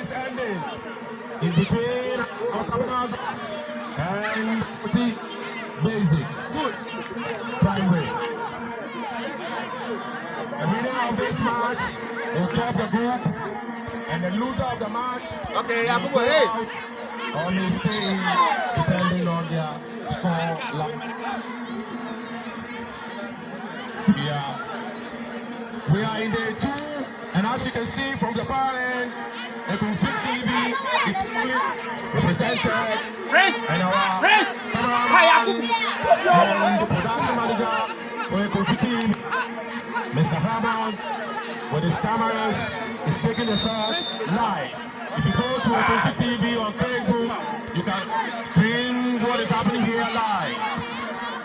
is ending. It's between Otabanadze and Ekotsi Basic. Good. Primary. The winner of this match will top the group, and the loser of the match will go out or may stay in, depending on their score line. We are in day 2, and as you can see from the far end, Ekumfi TV is fully represented, and our cameraman and the production manager for Ekumfi TV, Mr. Hammond, with his cameras, is taking the shot live. If you go to Ekumfi TV on Facebook, you can stream what is happening here live.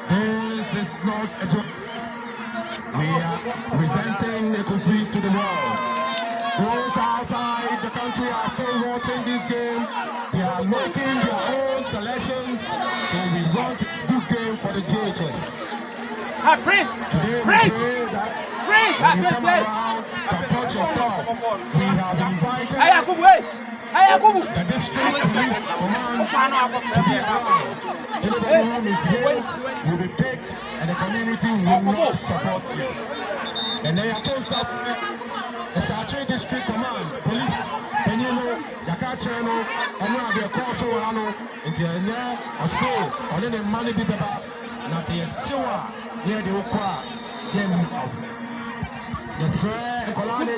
This is not a joke. We are presenting Ekumfi to the world. Those outside the country are still watching this game. They are making their own selections. So we want a good game for the judges. Prince! Today Prince! we pray that Prince! when you come around, comport yourself. We have invited the district police command to be around. Anybody who misbehaves will be picked, and the community will not support you. And then I told the Sache District Command, police, and you know, the channel, and now they're cross over, and they're or so, or then the money be about. And I say, yes, sure, near the Okra, game out. Yes, sir, and Colombo,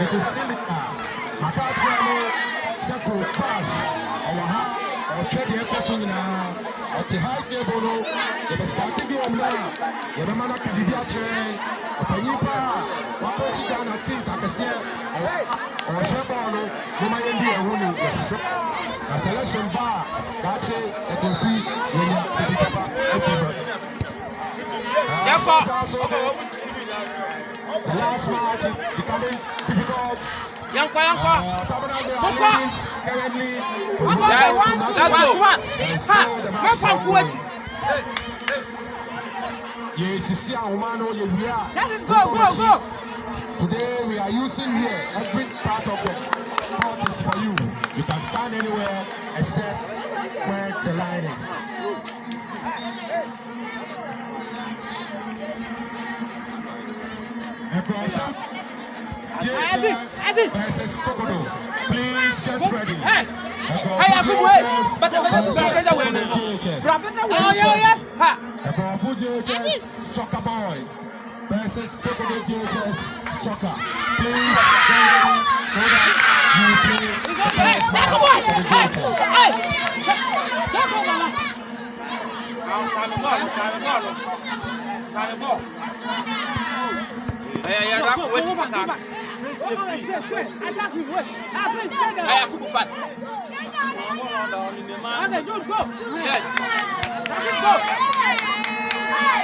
it is illegal. Makachane, Sako Pass, our trade Ekosuna, or Tihai Debono, the starting of now, the Ramana Kadibia train, a Panipa, Wakochi down at things like a seal, or Shabano, Nomayendi, a woman, yes, a selection bar, that's it, a conflict when you are the last match is becoming difficult. Today we are using here every part of the court is for you. You can stand anywhere except where the line is. Akwansa, versus Kokodo. Please get ready. Ekrawfo JHS Soccer Boys versus Kokodo JHS Soccer. Please get ready so that you play the best match for the JHS.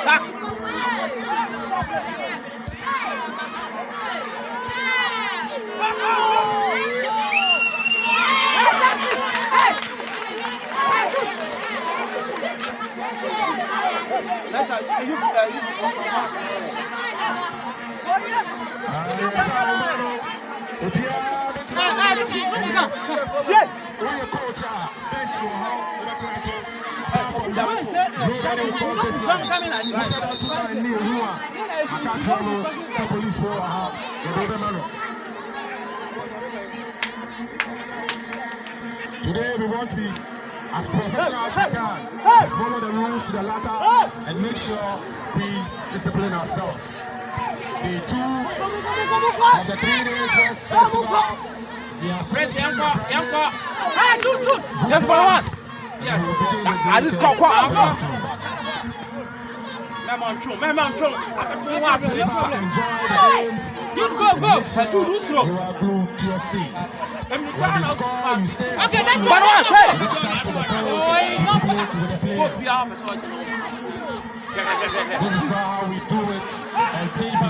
That's Today we want to be as professional as we can. We follow the rules to the letter and make sure we discipline ourselves. Day 2 of the 3 days festival. We are finishing the Enjoy the games. Go. You are glued to your seat. When they score, you stay. Okay, that's back to the field to play with the players. This is not how we do it on TV.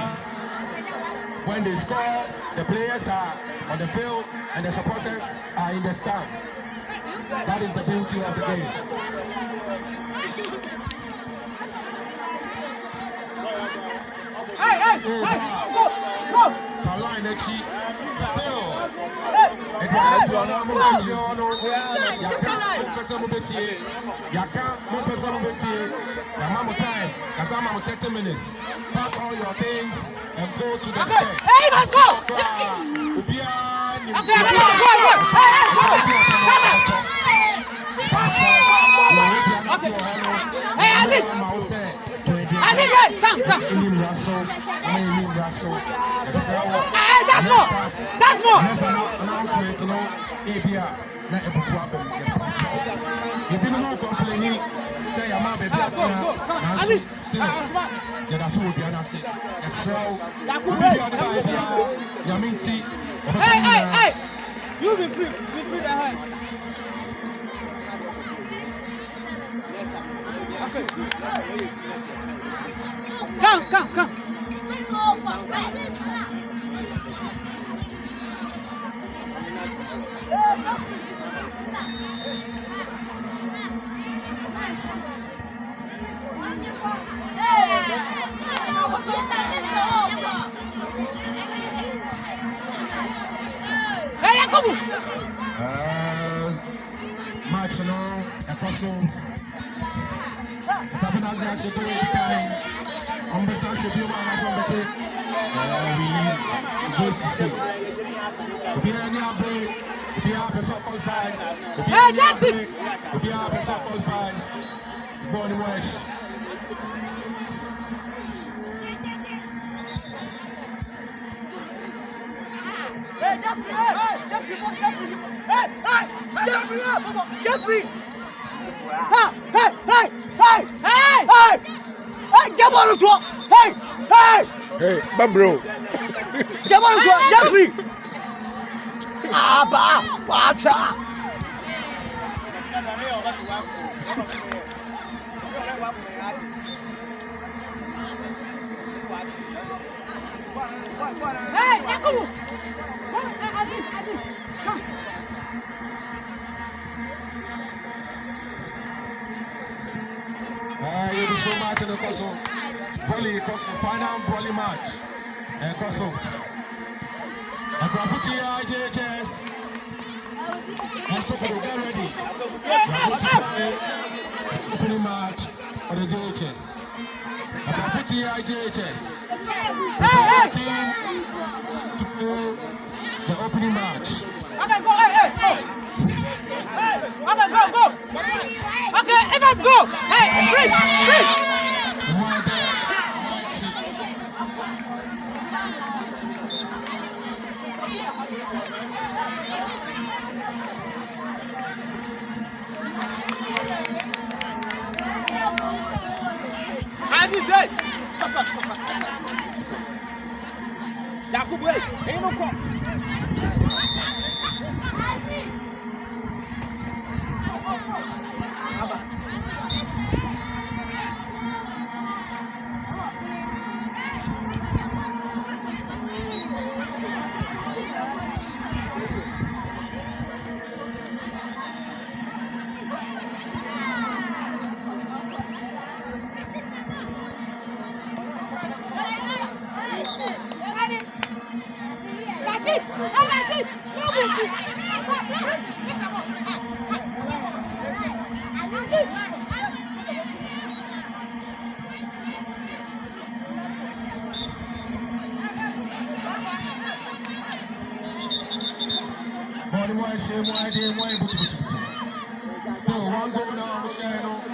When they score, the players are on the field and the supporters are in the stands. That is the beauty of the game. Hey, go. Still. Time. 30 minutes. Pack all your things and go to the shed. Hey, let's go. That's more. Next announcement, you didn't know complaining. Say your mom, baby, still. Yeah, that's what we are not saying. So, hey, you be free the head. Okay. Come. Hey, Yakubu! Match, Ekotsi. Otabanadze should do it again. Akwansa should be one as on the tape. We good to see. We are near break. We are person qualified. We are person qualified. To go on the west. Hey, Jeffrey! Hey, but bro. Jeffrey! Hey, Yakubu! Come. You do so much in the Ekotsi. Volley, Ekotsi, final volley match. Ekotsi. Akrawfo IJHS. And Kokodo, get ready. We are going to play opening match for the JHS. Akrawfo IJHS. Prepare the team to play the opening match. Okay, go. Okay, go. Okay, everyone go. Hey, breathe. Yakubu, ain't no call. Still one goal now, Michelle.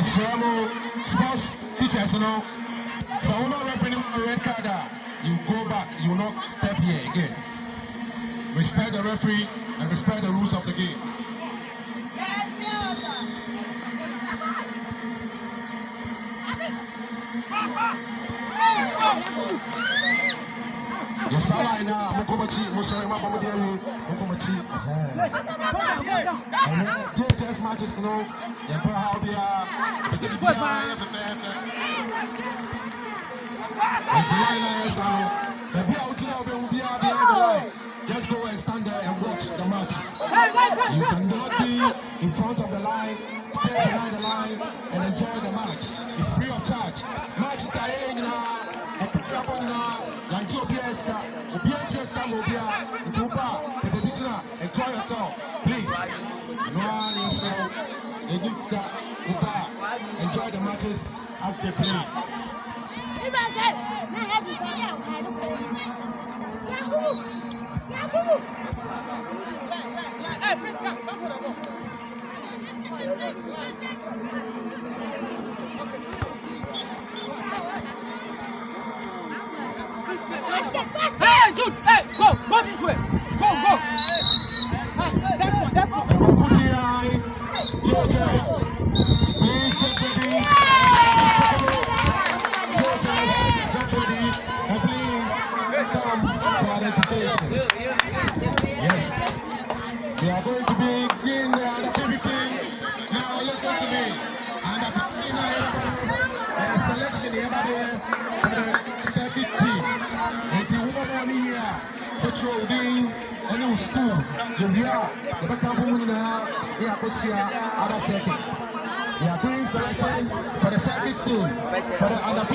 Sports teachers, you know. So we're not referring to red card. You go back, you will not step here again. Respect the referee and respect the rules of the game. Yes, I know. Mokomachi, Musarama, Bamudiani, Mokomachi. And then test matches, you know. You know how they are. Just go and stand there and watch the matches. You cannot be in front of the line, stay behind the line, and enjoy the match. It's free of charge. Matches are here now. Enjoy yourself, please. Enjoy the matches as they play. Hey, Jude! Hey, go this way! Go! That's one. Judges, please get ready. Judges, get ready. And please come for identification. Yes. We are going to begin the activity. Now listen to me. And the selection here for the circuit team. It's a woman on here. Patrolling any school. You are the backup woman in the house. We are pushing other circuits. We are doing selection for the circuit team, for the under 15.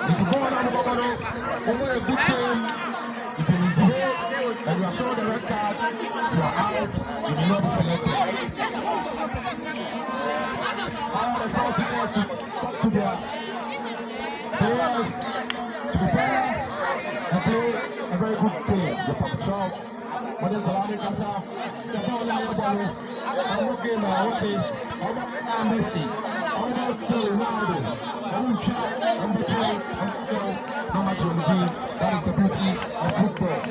It's going on the Kokodo. Over a good game. If you misbehave and you are shown the red card, you are out. You will not be selected. All the sports teachers to talk to their players to be fair and play a very good game. The Charles, but then Kalani Kasa, Sabah Lalo, I'm not game now. What's it? I'm not Messi. I'm not Ronaldo. I'm Chad. I'm the Chad. How much you do? That is the beauty of football.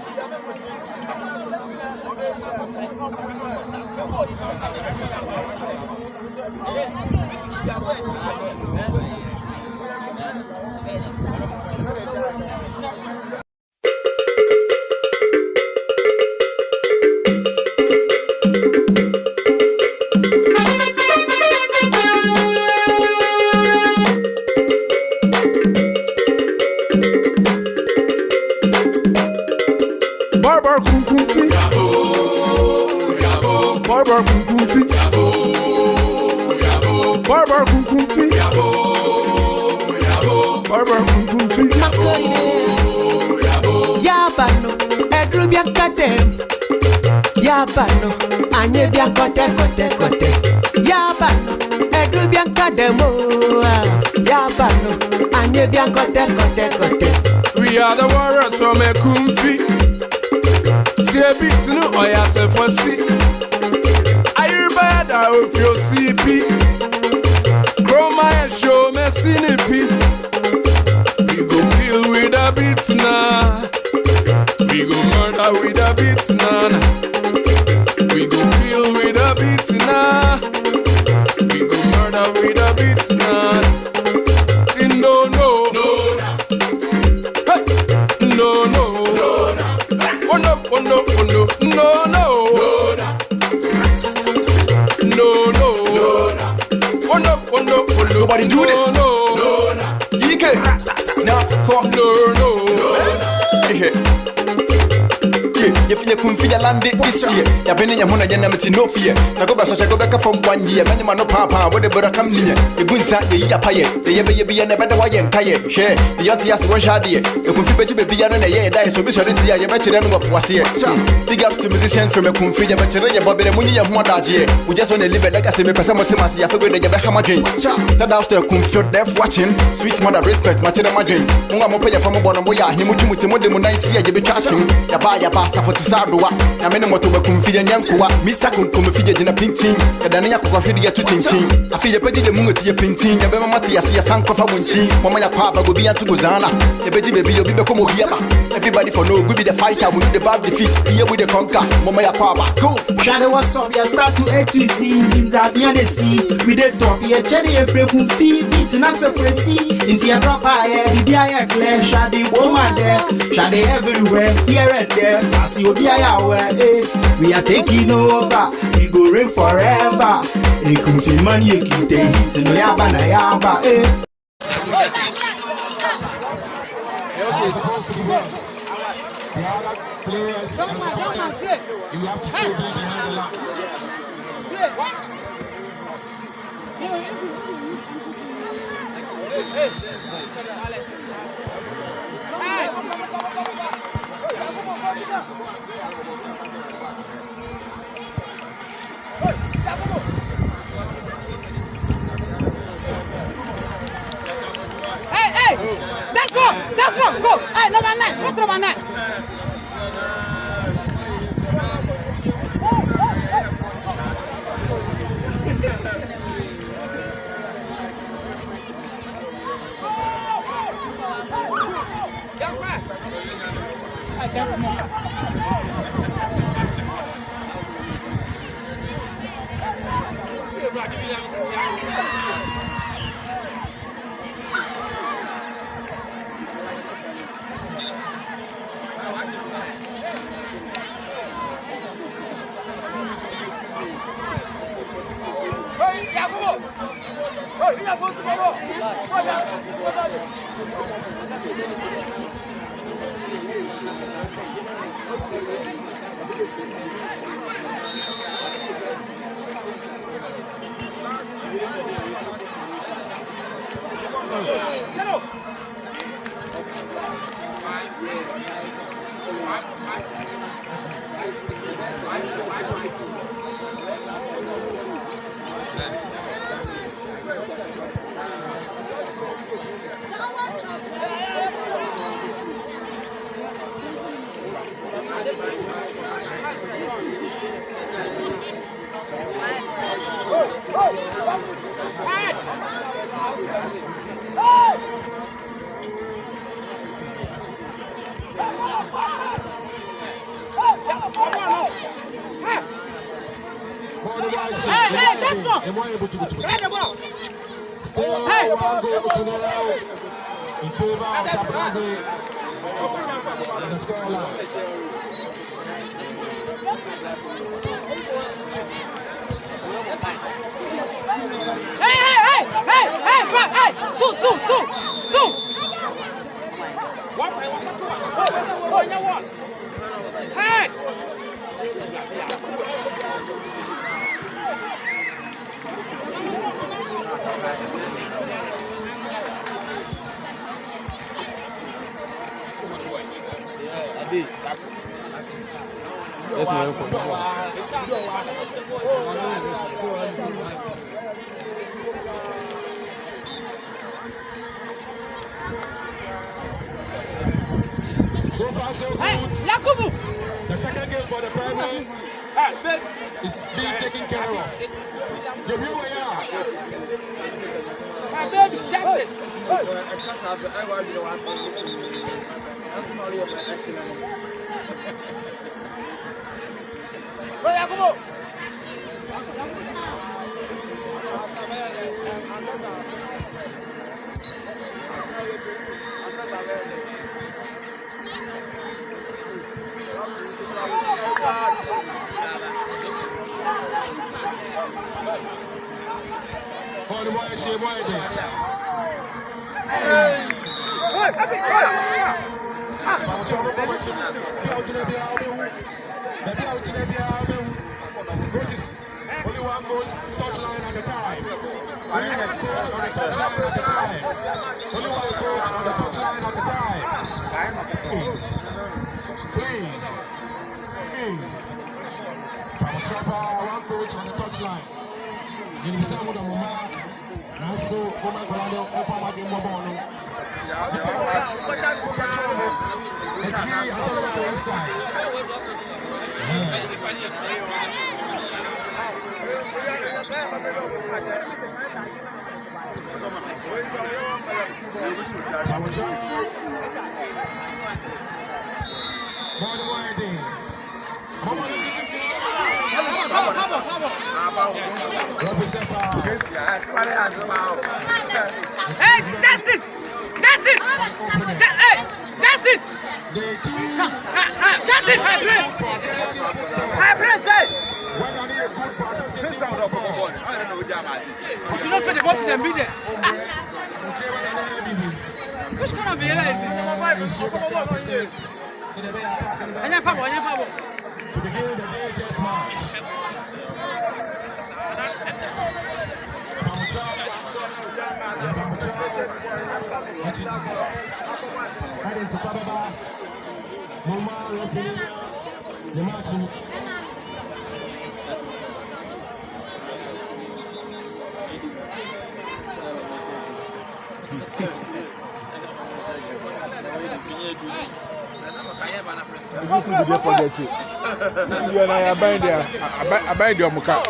Ekumfi, Barber Ekumfi, Barber Ekumfi, Yabano, Edrubia Katem, Yabano, Anebia Kote. Yabano, Edrubia Kademo, Yabano, Anebia Kote. We are the warriors from Ekumfi. See a bit no oya se for see. I of your CP, Chroma and show me CNP. We go kill with a beat now. We go murder with a beat now. We go kill with a beat now. We go murder with a beat now. No. Hey. No. Oh no. Nobody do this. No. EK. Now, come. No. If you come for your land this year, you've been in your money and no fear. So go back from 1 year. Many man no papa, whatever comes in. The good side, the yapay, the yaby and a better way and tired. Share the Yantias one shard here. You can feel baby and a year that is so beside the year. Bet you don't know what was here. Big ups to musicians from a Ekumfi, but you know Bobby the money of more that year. We just want to live it like I say, person to my see. I forget the Yabahama game. That after Ekumfi, deaf watching. Sweet mother respect, much in my dream. Munga Mopaya from a bottom boy, Himuchi, Modimunai, see a Yabi casting. Yaba, for sadoa. Na mene moto Ekumfi nyankoa. Mr. Kokodo fi gina pintin. Kada na yakwa hwede ya tutintin. Afi ye pedi de mungo ti ye pintin. Ya be mama ti ya sankofa wonchi. Mama ya papa go bi antu gozana. Ye pedi baby obi be komo hiama. Everybody for no, we be the fighter, we do the bad defeat. Here we the conquer. Mama ya papa go. Shadow what's up? Ya start to A to Z. That behind the sea. We the top. Ya cherry and Ekumfi beat na se fresi. Into your drop higher. Be there clear. Shadow woman there. Shadow everywhere. Here and there. Tasi obi ayawe. We are taking over. We go reign forever. Ekumfi man ye kite hit. No yaba na yaba. It's supposed to be well. The other players and supporters, you have to stay behind the line. Hey! That's one! Go! Hey, number 9! Go to number 9! That's more. Still one goal to nil in favor of Otabanadze in the scoreline. Hey! Two! Hey! So far, so good. Yakubu! The second game for the Premier is being taken care of. The real way out. Oh, the boy is here, boy there. Coaches, only one coach, touchline at a time. Only one coach on the touchline at a time. Only one coach on the touchline at a time. Please. One coach on the touchline. You know, some of the moment, and so, Mama Colado, Opa Magumobono. The key, I saw the inside. Hey, justice! Justice! Hey, justice! Justice! High press! Hey! You should not put the ball to the middle. Which kind of villa is this? To begin the DHS match. Heading to Kababa, Muma, the match. This is the day for that. This is when I bind there. I bind your muka.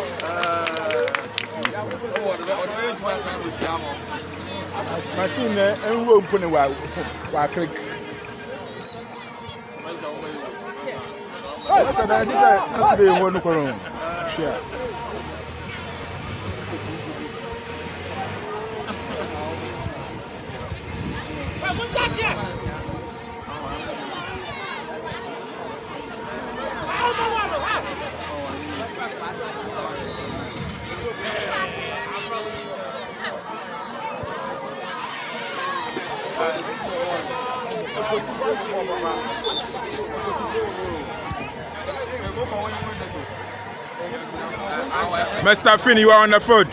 Machine and won't put a while click. That's a Saturday one. Sure. Mr. Finn, you are on the foot.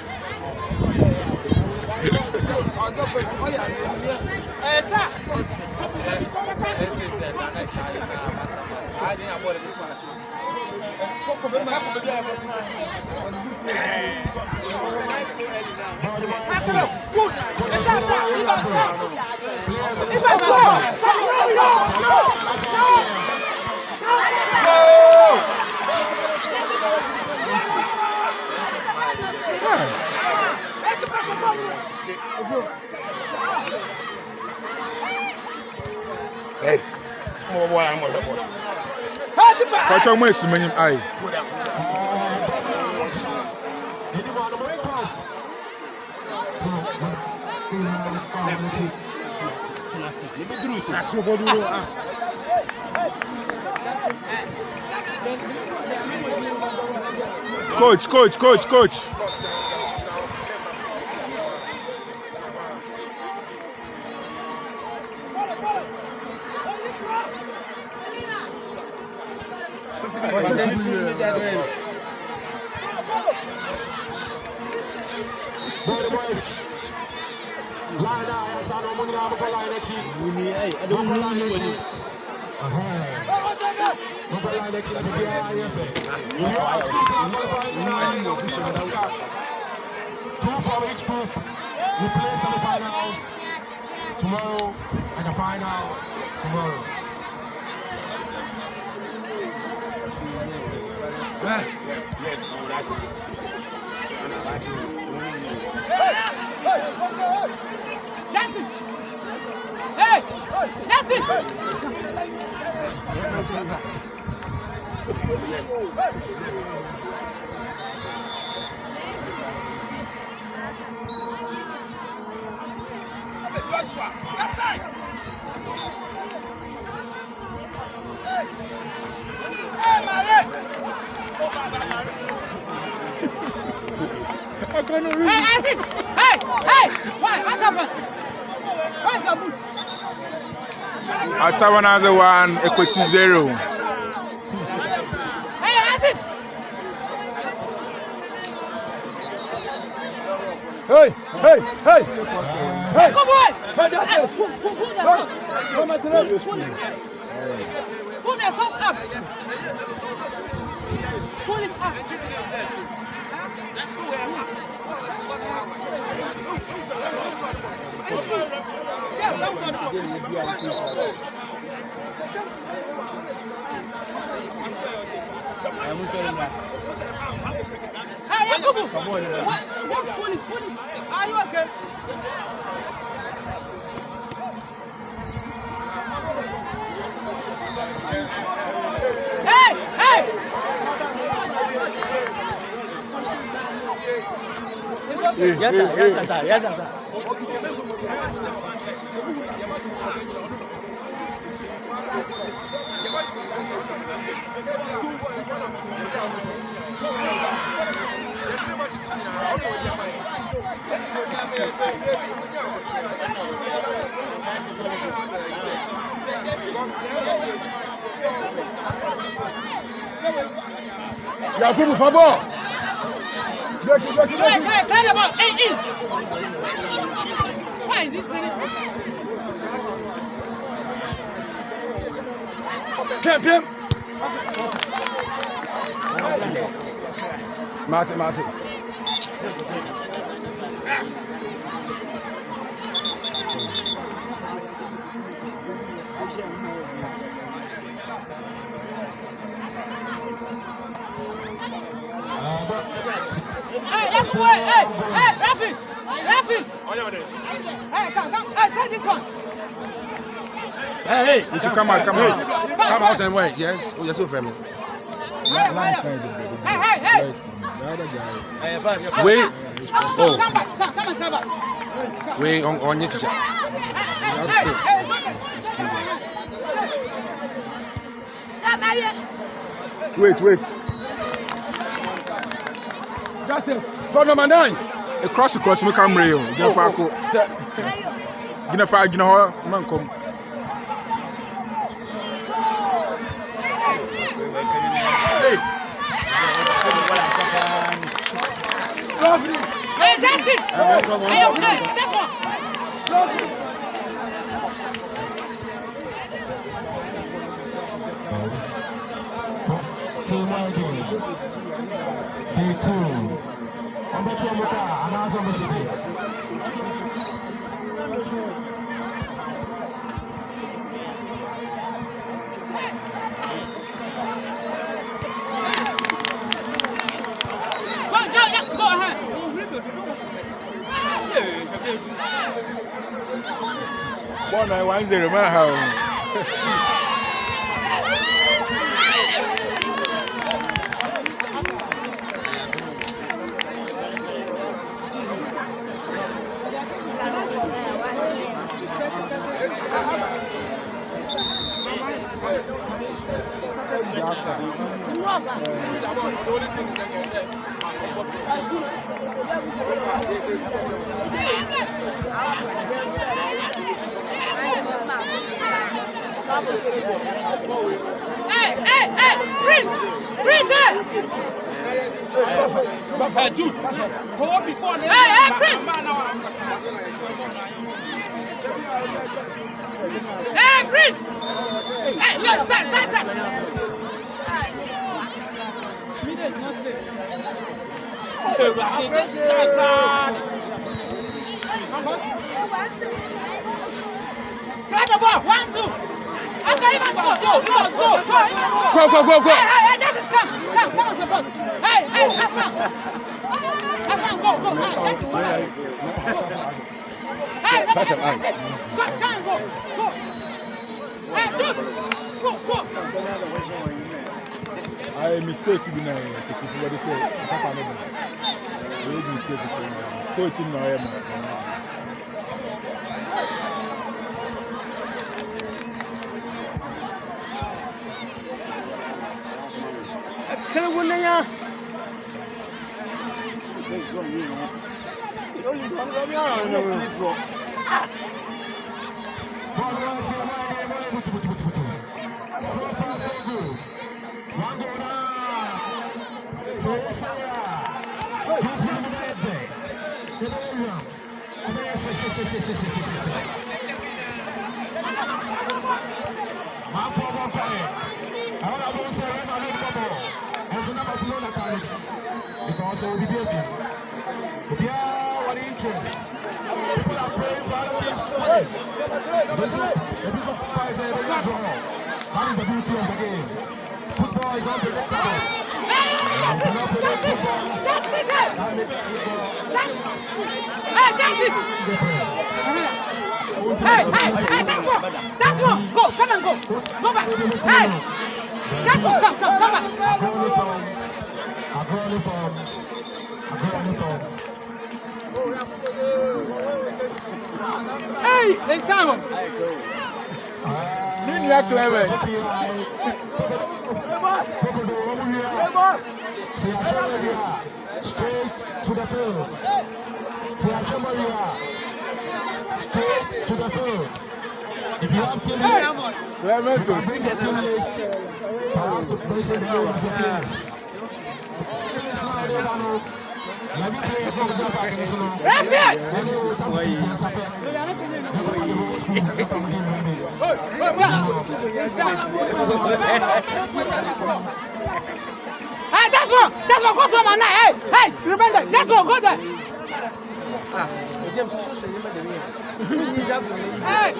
Hey, what am I saying? Aye. Coach. Two from each group. We play semi-finals tomorrow and the finals tomorrow. That's it! Hey! That's it! That side! Hey, Mare! Hey, Aziz! Hey! What happened? Where's the boot? Otabanadze 1, Ekotsi 0. Hey, Aziz! Hey! Come on! Pull the sauce up! Pull it up! Yes, that was on the position. Hey, Yakubu! What? Are you okay? Hey! Yes, sir. Yakubu, por favor. Clear the ball. In. Why is this thing? Camp him. Martin. Hey, Rafi! Hey, come. Hey, take this one. Hey, you should come out and wait. Yes, you're so friendly. Hey. Wait. Come back. Wait on your teacher. Wait. Justice, for number 9. Across the cross, we come real. Get far. Man, come. Hey, Justice! Hey, okay, this one. Day 2. Another message. Go ahead. One 1-0, man. How? Hey, Prince! Dude, hold me, boy. Hey, Prince! Hey, Prince! Hey, stop! Try the ball, 1, 2. Okay, go. Go. Hey, just come on, support. Hey, Asman, go. Hey, Touch him, eyes. Go. Hey, dude, go. I mistake you now. What they say? Papa never. We mistake you. Coach him now. Kele wona ya. So far, so good. One go down. So because it will be beautiful. What interest? People are praying for other things to win. The Bishop Papa is a draw. That is the beauty of the game. Football is unpredictable. Hey, that's one. Go, come and go. Go back. Hey, that's one. Come back. Hey, next time. Straight to the field. Straight to the field. If you have team lead, bring the team list for us to mention the name of the players. Let me tell you something about this. Hey, that's one. Go to my night. Hey, remember, that's one. Go there. Hey.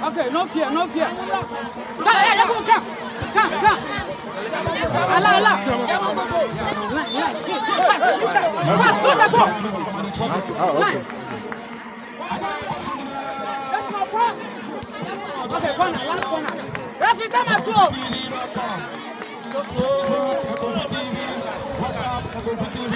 Okay, no fear. Come. Allah. Okay, corner. Referee, come at you. What's up, Ekumfi TV?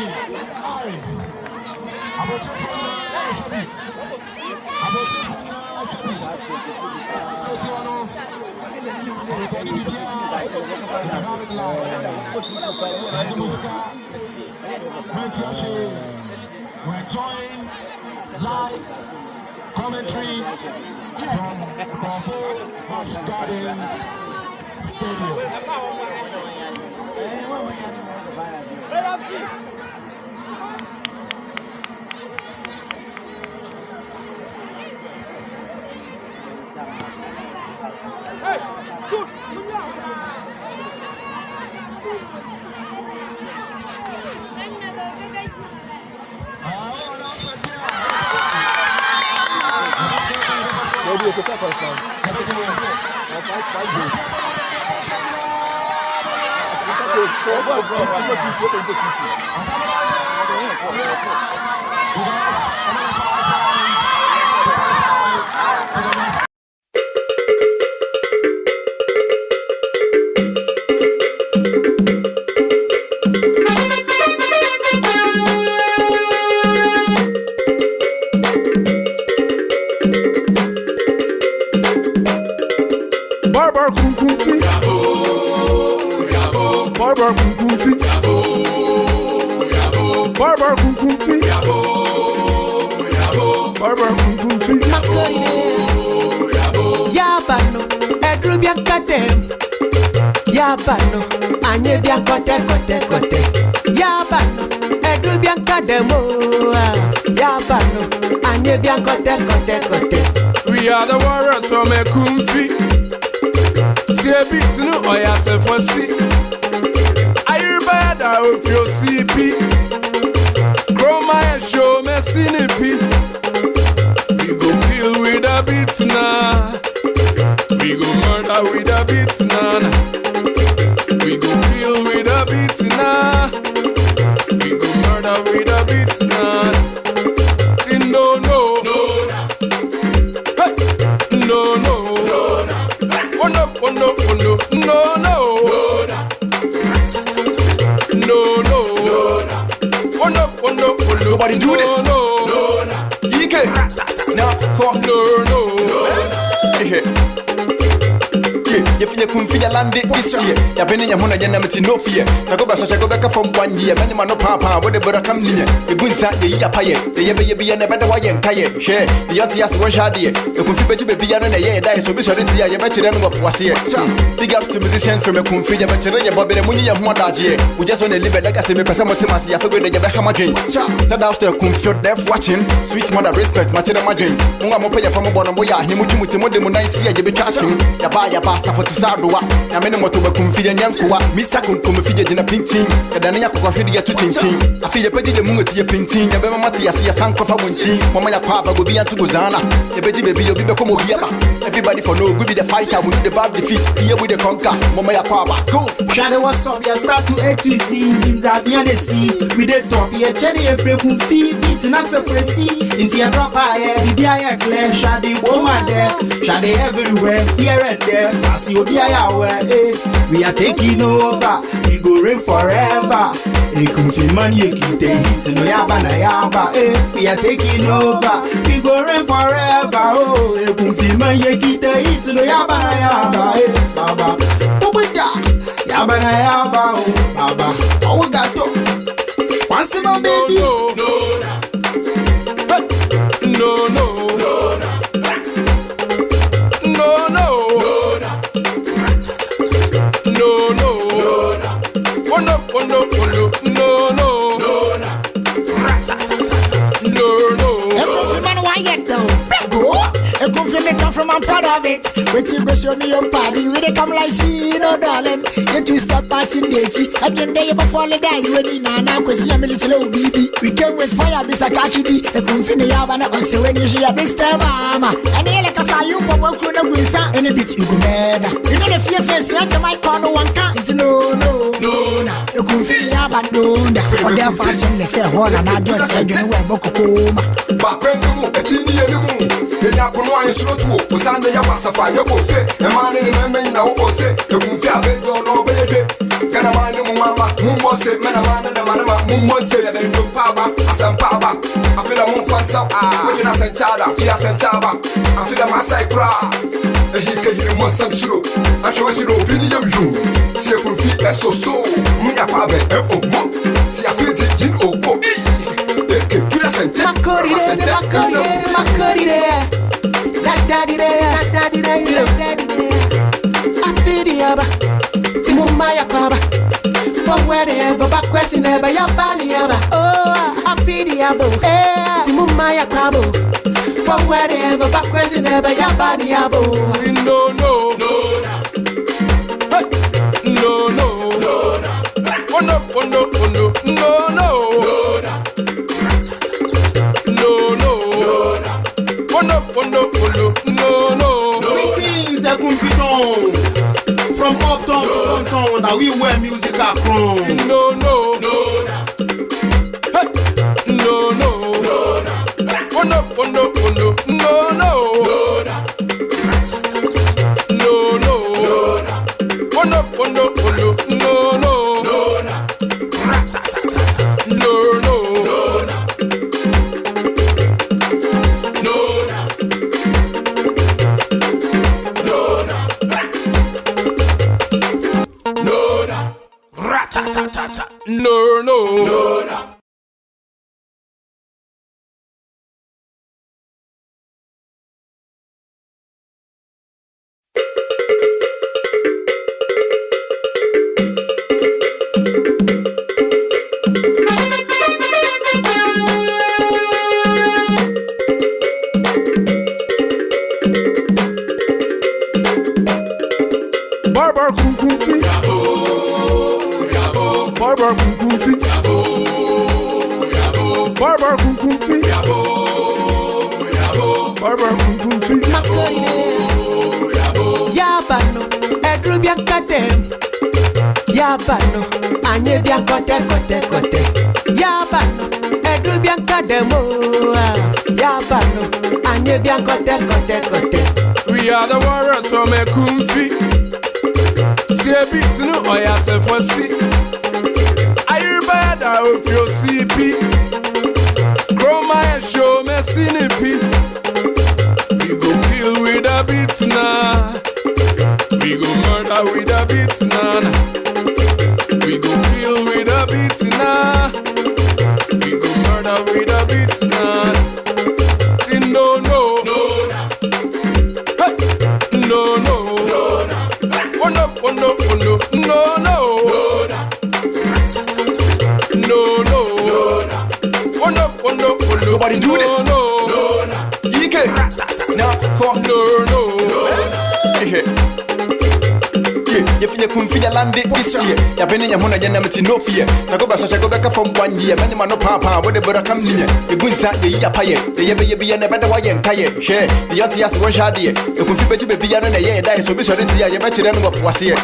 We're joined live commentary from Ekrawfo Gardens Stadium. Hey, good. Yabano, Edrubia Katem. Yabano, Anebia Kote. Yabano, Edrubia Kademo. Yabano, Anebia Kote. We are the warriors from Ekumfi. See a bit no oya se for see. I remember that of your CP. Grow my show me sinipi. We go kill with a beat now. We go murder with a beat now. We go kill with a beat now. We go murder with a beat now. See no. Hey. No. Oh no. Nobody do this. No. EK. Now, come. No. Ekumfi lande isye ya bene nya hona yana meti no fear sagoba so chagoba ka from 1 year many man no papa wo de bora kam ninya egunsa ye yi apaye de ye na beda wa ye nkaye hwe de yoti yas won hade Ekumfi beji be bia no na ye dai so bi so de tia ye ba kire no wase big ups to musicians from Ekumfi ye ba kire ye bobere munyi ye ho adaje we just wanna live like I say me pesa motimas ya fegwe de ye ba hamadwen shout out to Ekumfi def watching sweet mother respect ma kire madwen mo mo pay from bono mo ya himu tumuti mo de mo nice ye be twachim ya ba safoti Shadowa. I mean, what over Kumfi and Yankoa, Mr. Kumfi in a painting, and then I could get to tinting. I feel a petty the moon to your painting, a very much as a sank of a winching. Mama Papa will be at Gozana, a petty baby will be the Como Yaba. Everybody for no good be the fighter, will do the bad defeat, here with the conquer. Mama Papa, go. Shadow was up, you start to A to Z in the Vianesi. We did top, you cherry and free Ekumfi, beating us a free into your drop. I be a clear, shady woman there, shady everywhere, here and there. Tassi will be a we are taking over, we go reign forever. Ekumfi money, you keep the hits, no yaba na yaba. We are taking over, we go reign forever. Oh, Ekumfi money, you keep the hits, no yaba na yaba. Baba, yaba na yaba, oh, Baba. Oh, we got to once more, baby. From I'm proud of it. Wait till you go show me your body. We they come like see no darling. You two stop patching Dechi. Again day before the day you ain't now cause you're a little baby. We can wait fire this a kaki di. Ekumfi ne yabana onse when you hear this time mama. And here like a sayu papa kuna guisa. Any bit you go mad. You know the fear face like the mic on one can. It's no. Ekumfi yabana. For their fashion they say hold on I just said you know where boko koma. Bapendu etini enimu. Enya kuno ansuno tuo. Osande ya basafa ya bofe. Emane ni meme na obose. Ekumfi abejo no beyede. Kana mane mu mama, mu mose, mena mane na manama, mu mose ya dendo paba, asampaba. Afila mu fansa, we na senchada, fia senchaba. Afila masai kra. Ehike hiri mo samsuro. Asho chiro bini yamju. Ti Ekumfi esoso. Munya pabe mo. Ti afiti jin oko. Eke kira sente. Makori there. Daddy there. Afidiaba. Timumaya Paba. From wherever, back question never, Yabaniaba. Oh, Afidiabo. Timumaya Pabo. From wherever, back question never, Yabaniabo. No. Greetings, Ekumfi from uptown to downtown, that we wear music across. Yabano, anye bien kote. Yabano, edu bien kademo. Yabano, anye bien kote. We are the warriors from Ekumfi. See a bit no oya se for see. I bad out your CP. Chroma and show me CNP. We go kill with a beat now. We go murder with a beat now. We go kill with a beat now. We go murder with a beat now. See no. Hey. No. Oh no. Nobody do this. EK. Now come. No. Ekumfi ya lande history. Ya bene ya mona jana meti no fear. Sagoba so chagoba ka from 1 year. Many man no papa, what the brother come near. Egunsa ye ya paye. The ye ya never the way and kaye. Share the yatias one shadi. Ekumfi baby ya na ye die so be so ya ya better than what was here.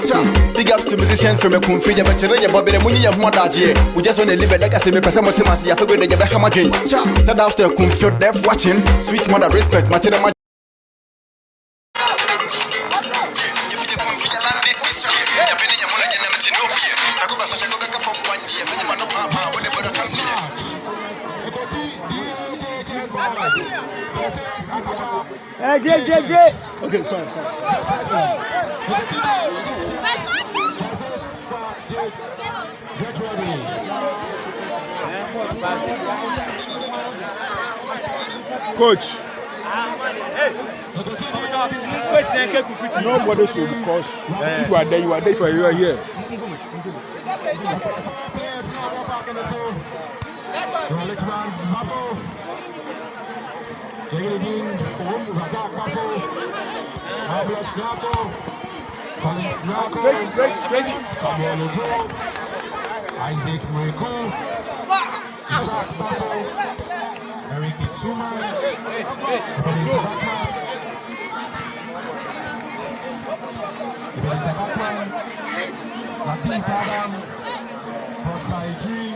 Big ups to musicians from Ekumfi ya better ya Bobby the money ya mother here. We just want to live like I say me person what must ya figure the ya hammer game. Shout out to Ekumfi deaf watching. Sweet mother respect my children. J. Okay, sorry. Get ready. Coach. Nobody should because if you are there, you are there. If you are here. Great. Isaac Murico, Isaac Bato, Eric Isuma, Latif Adam, Prosper Ejiri,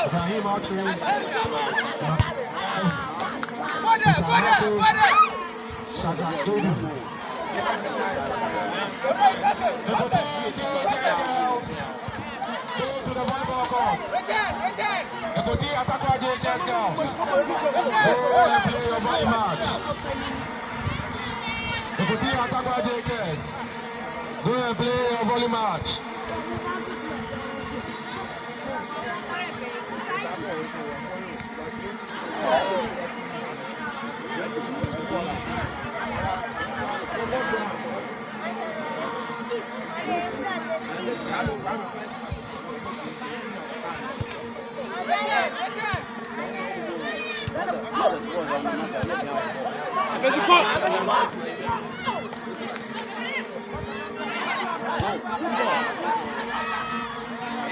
Ibrahim Archery, Peter Hato, Shadrach Dodu. Go to the volleyball court. Ekotsi Akwansa JHS girls. Go and play your volley match. Ekotsi Akwansa JHS. Go and play your volley match.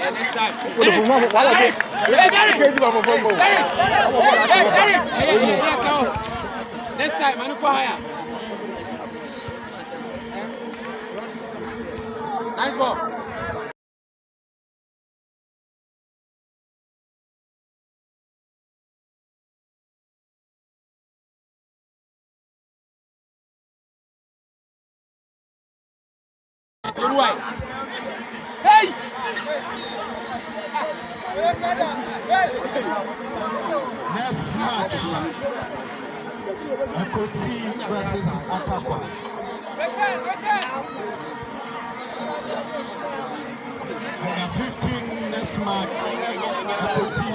Next time. Next time, I'm higher. Nice ball. Right. Hey! Next match. Ekotsi versus Akwansa. Under 15 next match. Ekotsi.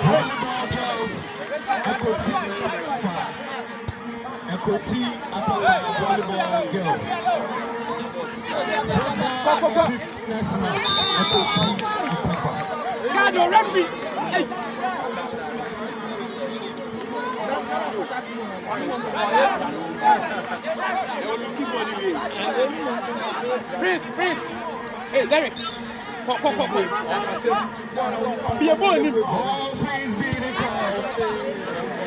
Volleyball girls, Ekotsi Akwansa volleyball girls. Football next match, Ekotsi Akwansa. Kano referee. Hey. Prince. Hey, Derek. Come. Be a boy. All things being equal.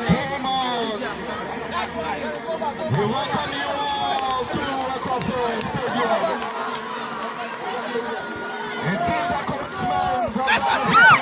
Come on. We welcome you all to Ekrawfo Stadium. Until the commencement of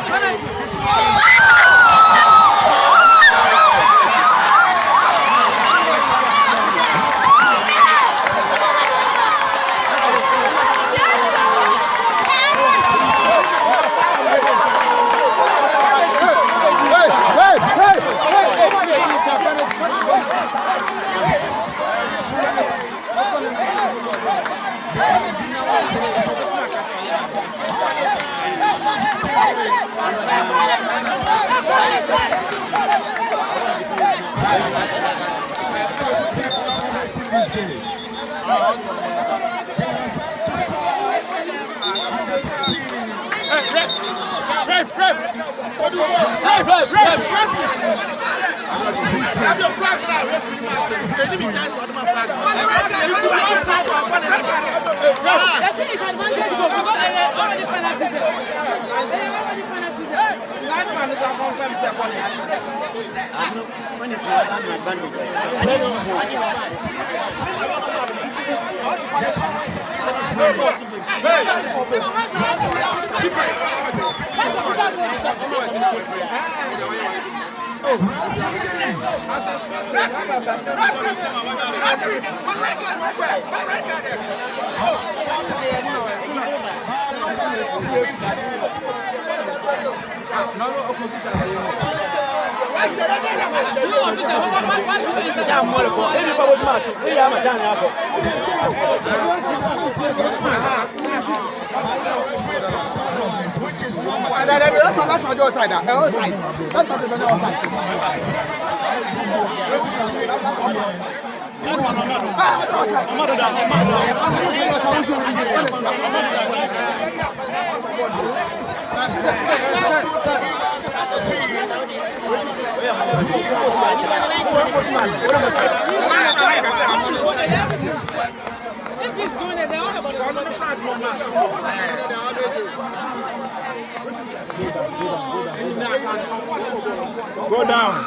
Go down.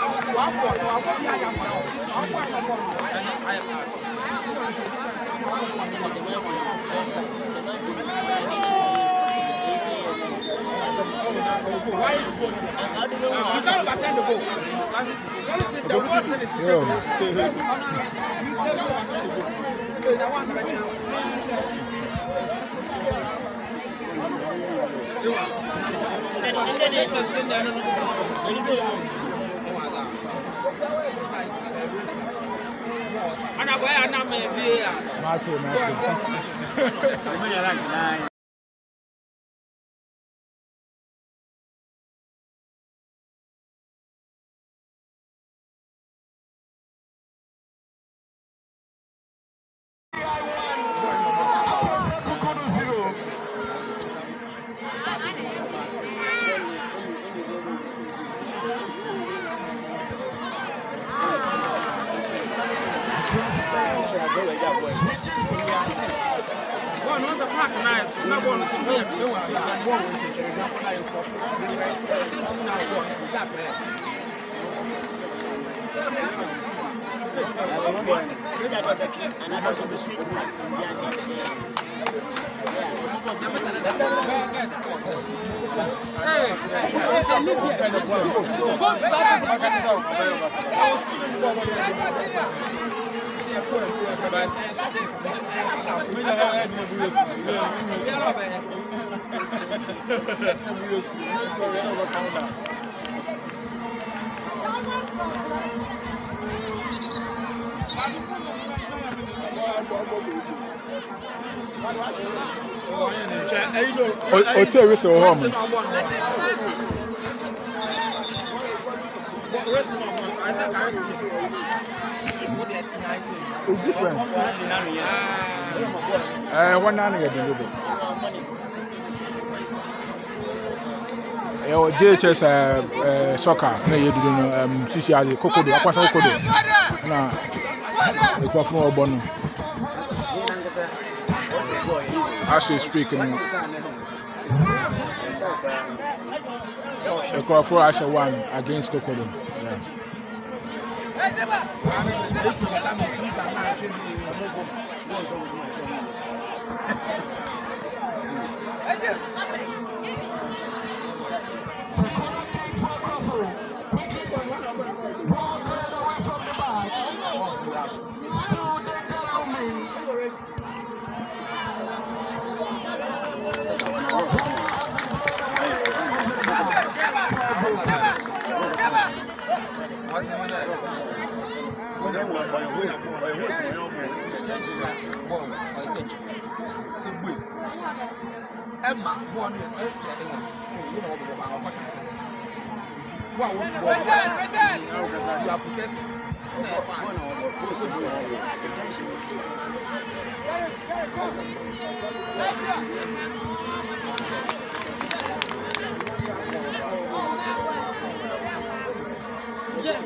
You can't overturn the goal. The worst thing is to It's different. One nine again. JHS soccer. Na you do no CCR Kokodo Akwansa Kokodo. Na Ekrawfo Obono. As we speak no. Ekrawfo Asha won against Kokodo. Yeah. Yes.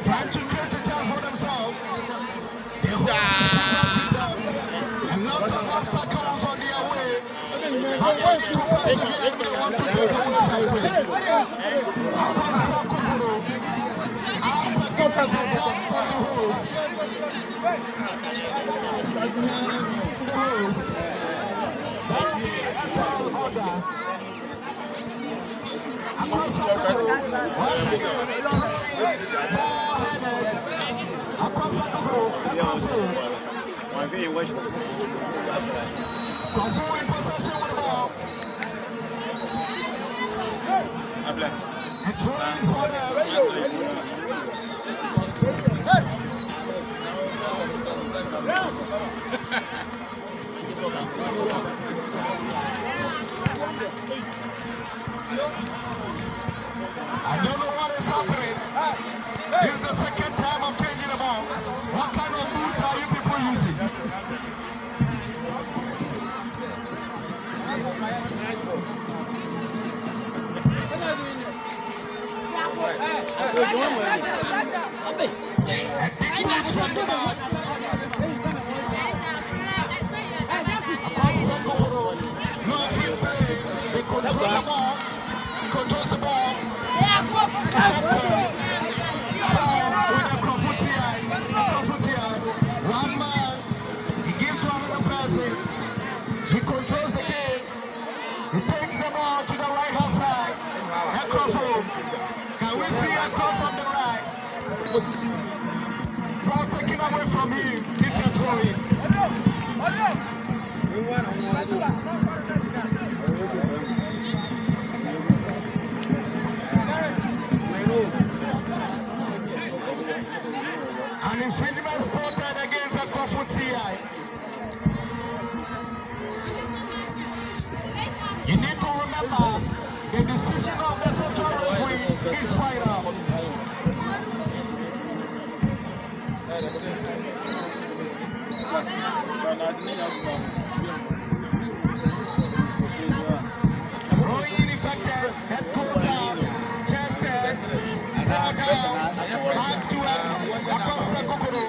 Trying to create a chance for themselves. And lots of obstacles on their way. But they need to persevere if they want to get to the side. Akwansa Kokodo. I'm the top on the host. There will be a tall order. Akwansa Kokodo. Once again. Akwansa Kokodo. Ekrawfo. Ekrawfo in possession with the ball. And trying for them. I don't know what is happening. This is the second time I'm changing the ball. What kind of boots are you people using? Akwansa Kokodo. No free play. They control the ball. He controls the ball. One man, he gives to another person. He controls the game. He takes the ball to the right hand side. Ekrawfo. Can we see Ekrawfo on the right? Ball taken away from him. It's a throw in. An infringement spotted against Ekrawfo TI. You need to remember the decision of the central referee is final. Throwing effective, head goes out, chested, ball down, back to Akwansa Kokodo.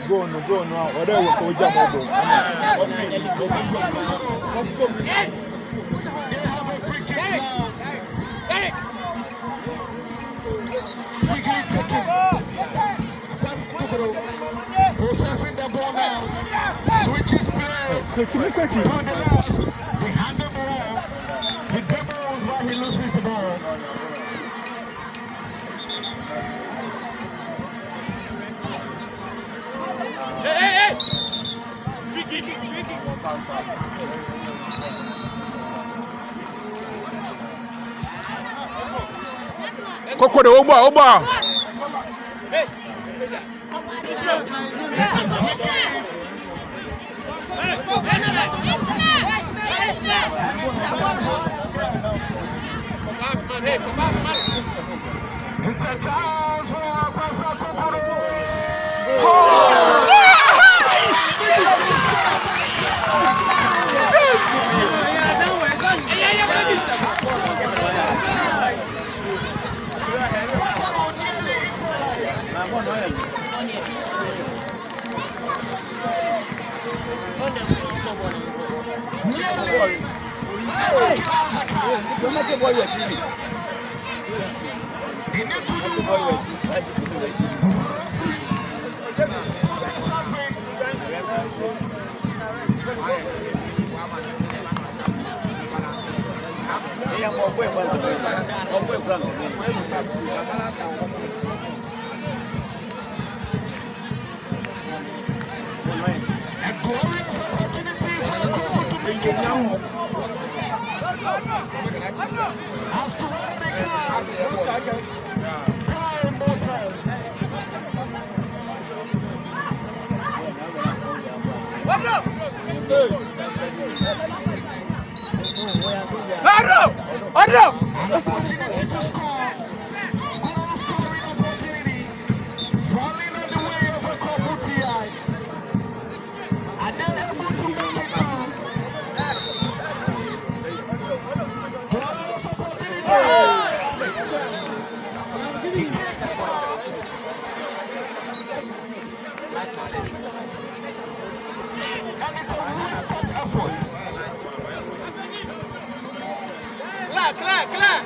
Go no, whatever we go jump over. They have a free kick now. Quickly taking. Akwansa Kokodo processing the ball now. Switches play to the left. They hand the ball. He dribbles while he loses the ball. Hey! Free kick. Kokodo, Oba. Hey! It's a chance for Akwansa Kokodo. Falling on the way of Ekrawfo TI. And then able to make it through. Glorious opportunity. He gets the ball. And it's a wasted effort. Clear.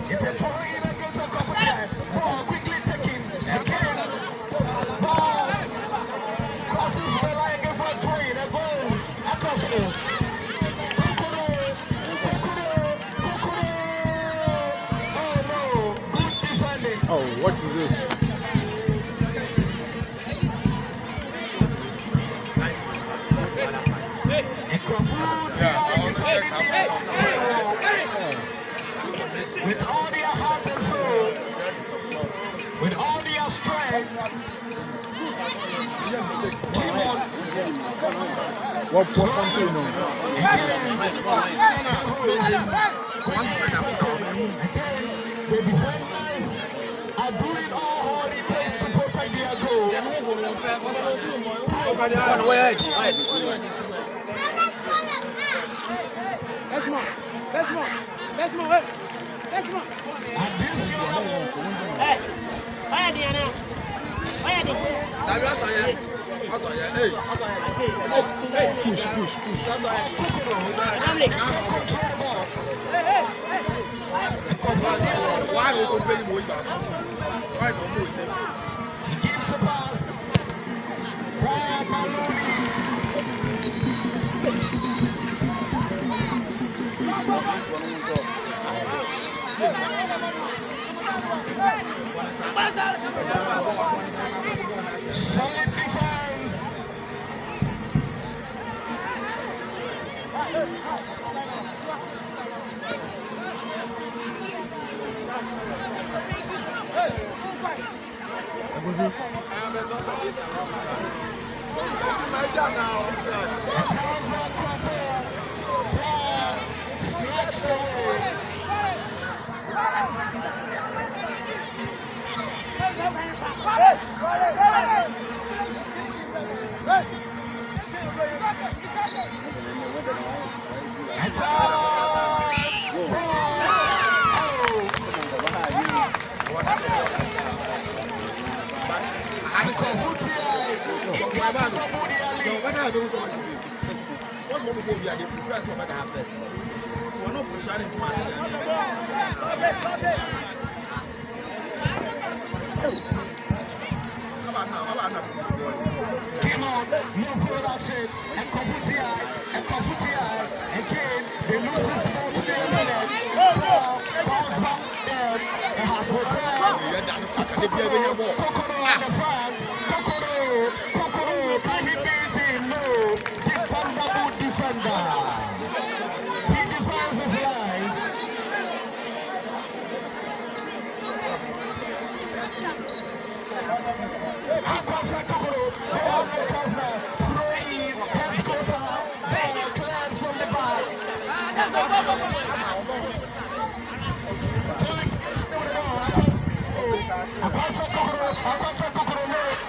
It's a throw in against Ekrawfo TI. Ball quickly taken. Again. Ball crosses the line again for a throw in. A goal. Ekrawfo. Kokodo. Oh no. Good defending. Oh, what is this? With all their heart and soul, with all their strength, keep on. What country now? The defenders are doing all it takes to protect their goal. Let's move. At this young level, Hey, why Diana? Push. why are you complaining about that? Why don't you? He gives the pass. Wow, Maloney. Solid defense. Snatched away. What's what we do? We are the first one that have this. So we're not pushing into my came on, no follow action, and Ekrawfo TI, again, they lose this ball to the opponent. Bounce back there, it has returned. Kokodo at the front, Kokodo, can he beat him? No, dependable defender. He defends his lines. Akwansa Kokodo, they have no chance now. Throwing, hands go down, ball cleared from the back. Akwansa Kokodo, no.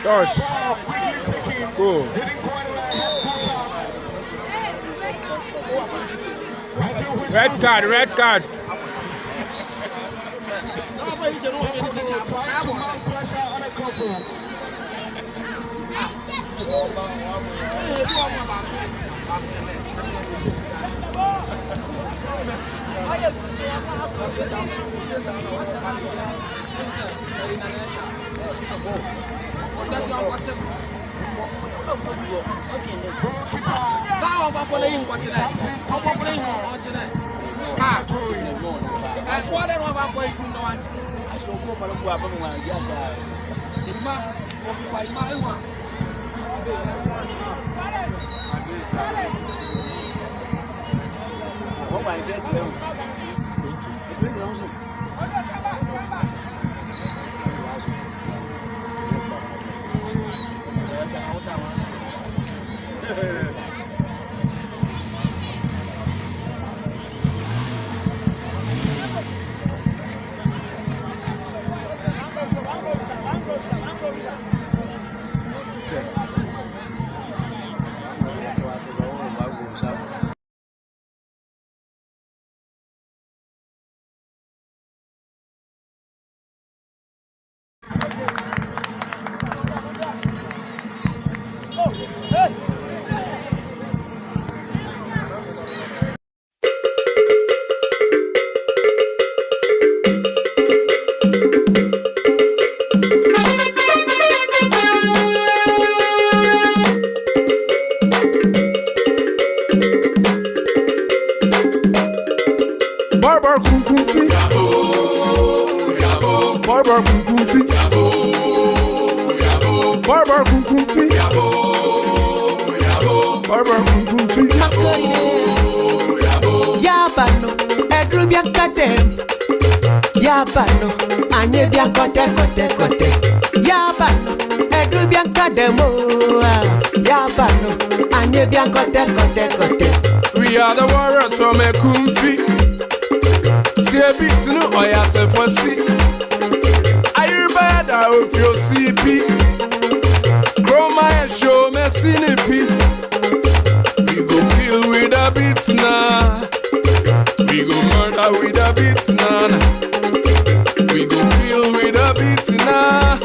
Gosh. Cool. Red card, red card. Trying to mount pressure on Ekrawfo. Yabano, Edrubian Katem. Yabano, Anebian Kote Kote Kote. Yabano, Edrubian Kademo. Yabano, Anebian Kote Kote Kote. We are the warriors from Ekumfi. See a bit to know I yourself for see. Are you bad out your CP? Grow my show me CNP. We go kill with a beat now. We go murder with a beat now. We go kill with a beat now.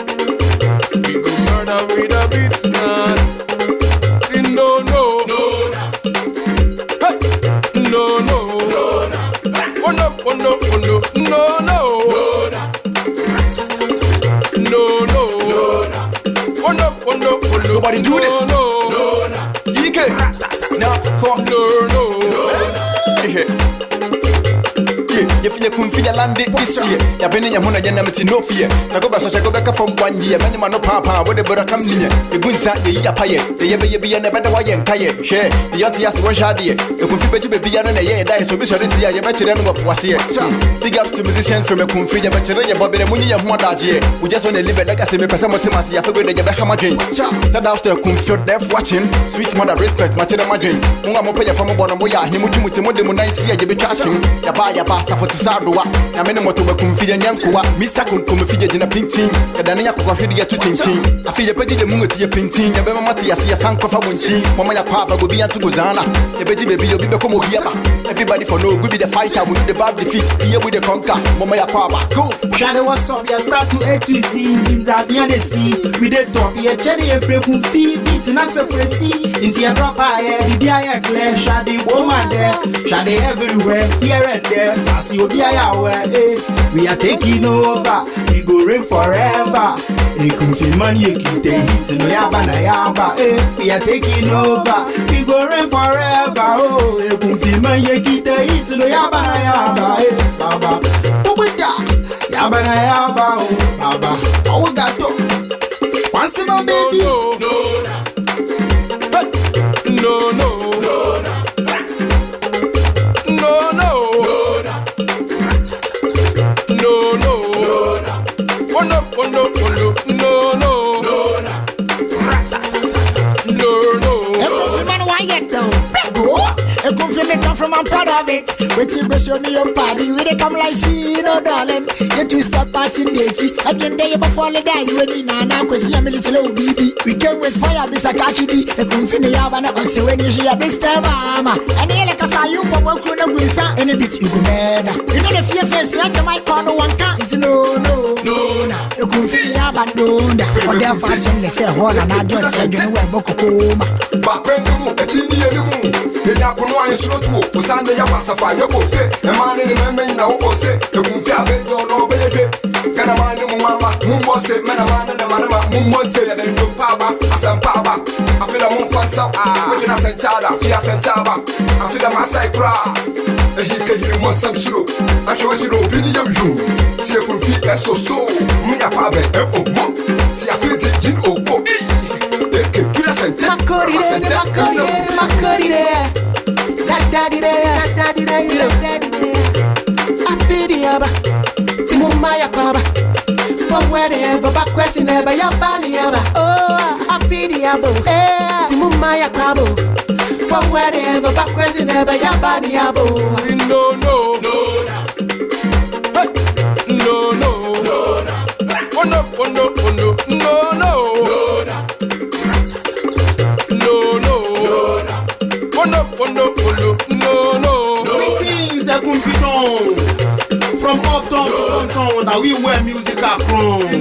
We go murder with a beat now. See no no no hey. No no oh no oh no oh no no no no no oh no oh no oh no nobody do this no EK now come no you feel Ekumfi lande this year. Ya bene ya hona ya na meti no fear. Sagoba so chagoba ka from 1 year. Many man no papa what the brother come near. Egunsa ye ya paye. The ye na bada wa yen kaye. Share the auntie as one shade. Ekumfi beji be ya na ye die so be sure ntia ye be chere no wase ye. Big ups to musicians from Ekumfi ya be chere ye bobere munyi ya ho adaje. We just want to live like I say me person motimas ya fe be de be hama dwen. Shout out to Ekumfi deaf watching. Sweet mother respect ma chere ma dwen. Munga mo paya from bono mo ya himu tumuti mo de mo nice ye be twashin. Ya ba Safoti Sadoa, na many moto Ekumfi Nyankoa, Mr. Kumfija in a painting, Kadania Kokodo to Tintin. I feel a petty the moon to your painting, a Bema Matia, a Sanko Winchi, Mamma Papa will be at Guzana, the baby baby will be Becomo here. Everybody for no will be the fighter, will do the bad defeat, here with the conquer, Mamma Papa, go. Shadow was up, ya start to A to Z, in the Vianesi, with the top, ya cherry and Ekumfi, beating us a free into your drop, I be the clear, shady woman there, shady everywhere, here and there. As you be we are taking over, we go reign forever. Ekumfi man ye keep the hit no yaba na yaba. We are taking over, we go reign forever. Oh, Ekumfi man ye keep the hit no yaba na yaba. Baba, ubida yaba na yaba. Oh, Baba, oh we got to once more baby. No no. From my brother, love it. Wait till you show me your party. We they come like see no darling. You two stop patching Dechi. Again day before the day you any now cause you me little baby. We can wait fire this a kakidi. Ekumfi ne yabana on se when you hear this time mama. And you like a sayu papa kuna guisa. Any bit you go mad. You know the fear face like my corner one can. No. Ekumfi yabandonda. For their fashion they say hold on I just said you know boko koma. Bapendu etini elimu. Enya kunwa insulotu. Usande ya wasafa yoko fe. Emani ni meme ina uko se. Ekumfi abejo no beyeke. Kana mani mumama mumbose. Mena mani na manema mumbose. Ya dendo paba asampaba. Afila mumfansa. Wejina senchada fia senchaba. Afila masai kura. Ehike hiri monsam suro. Ashwachiro bini yamjum. Ti Ekumfi esoso. Muya pabe mo. Ti afiti jin oko. Eke kira sente. Makori there. Daddy there. Afidiaba. Timumaya kaba. From wherever back question ever yabaniaba. Oh, afidiabo. Timumaya kabo. From wherever back question ever yabaniabo. No. Greetings, Ekumfi from uptown to downtown, that we wear music across.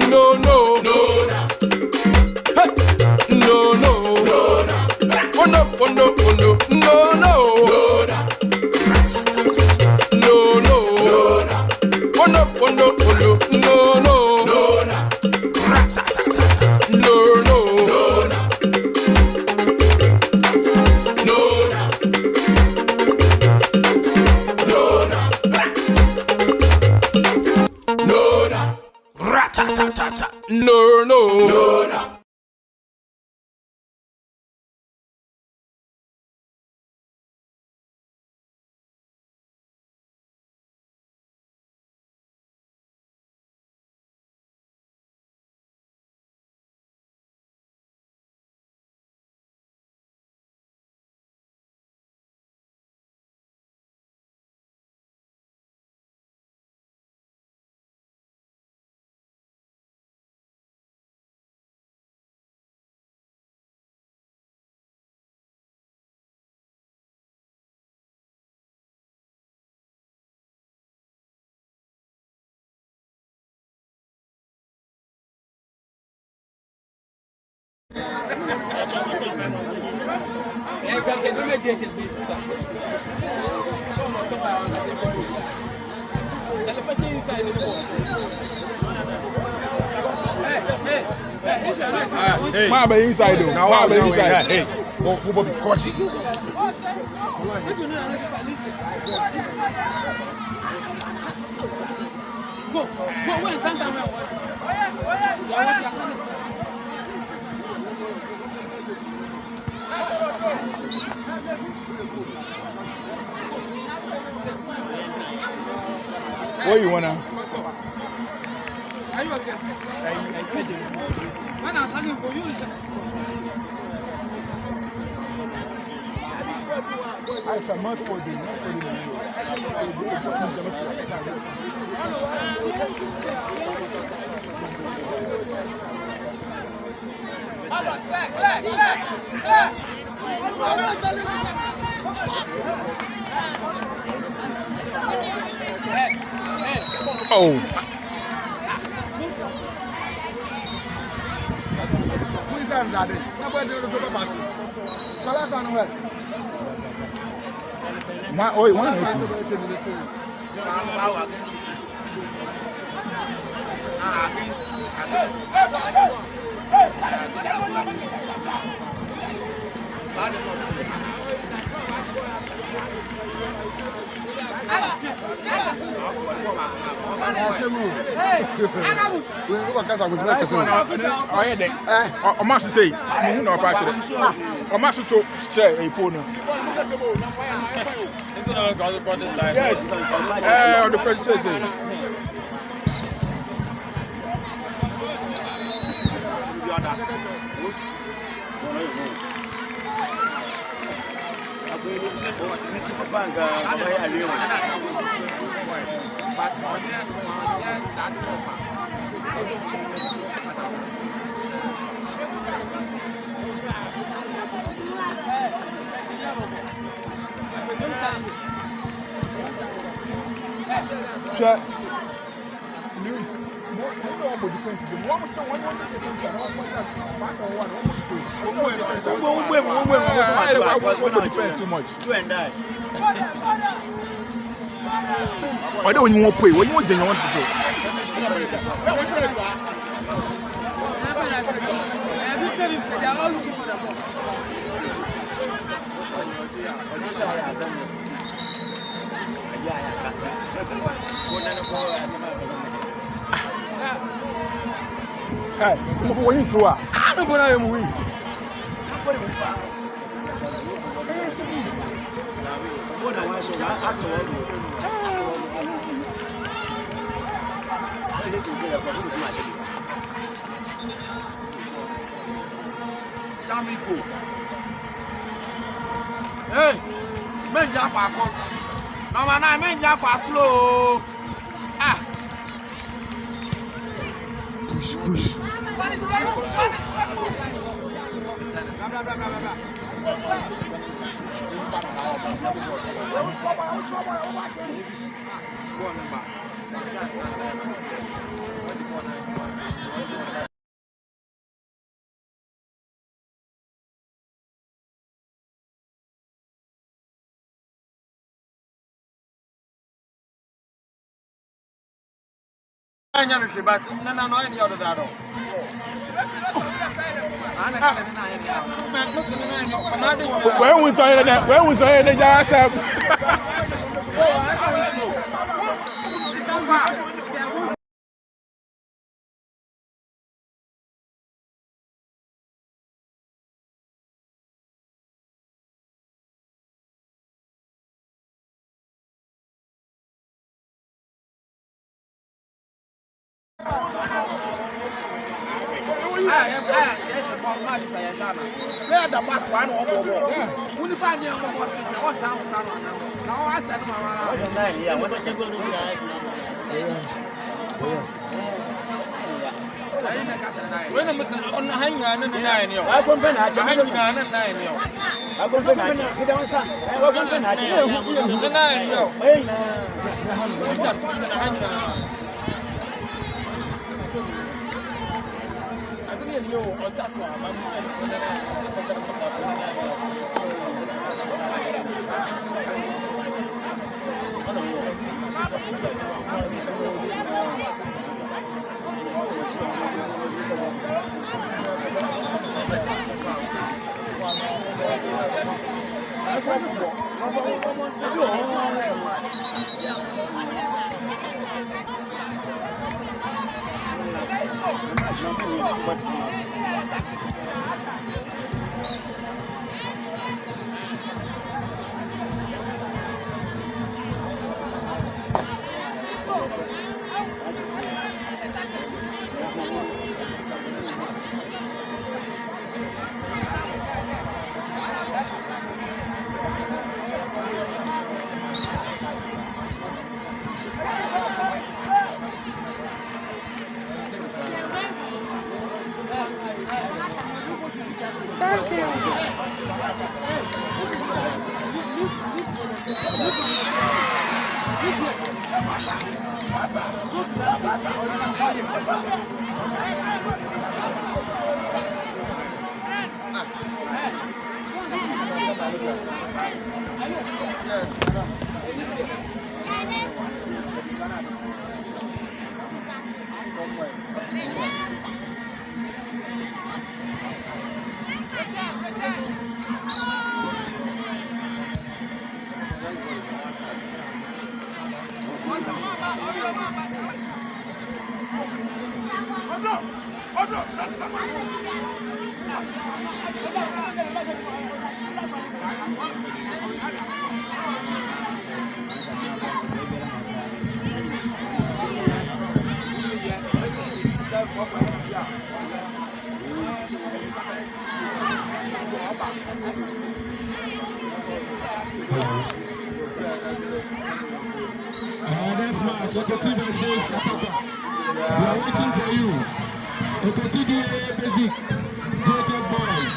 Hey, inside though. Now inside. Hey, go football be coaching. Go, wait, stand somewhere. What you wanna? Are you okay? When I'm standing for you, I said not for the Oh. Who is that? Nobody will go past. The last one where? One is on the French say. Too much. You and I. Why don't you want to pay? What you want to do? Hey, I'm going to go. I don't know. Hey, men japa ko. No man, I men japa klo. Ah. Push. Where we try that? Where we try that? Where the back one or more? Who find you on town? Now I said, what was going to when I'm on the hanger and the 9 year. I come back at 9 year. I go back at 9 Next match, Ekotsi versus Atapa. We are waiting for you. Ekotsi DA Basic, JHS boys.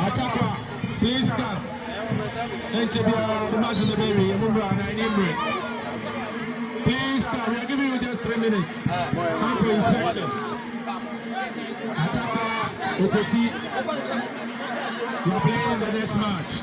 Atapa, please come. Enchebia, the match in the baby, please come. We are giving you just 3 minutes. Time for inspection. Atapa, Ekotsi. We are playing the next match.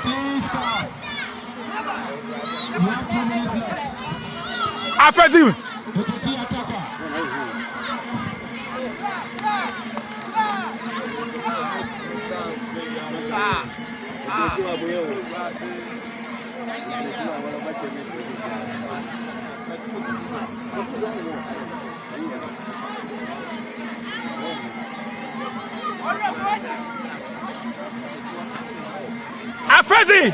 Please come. You have 2 minutes left. Affecting. Ekotsi Atapa. Affecting.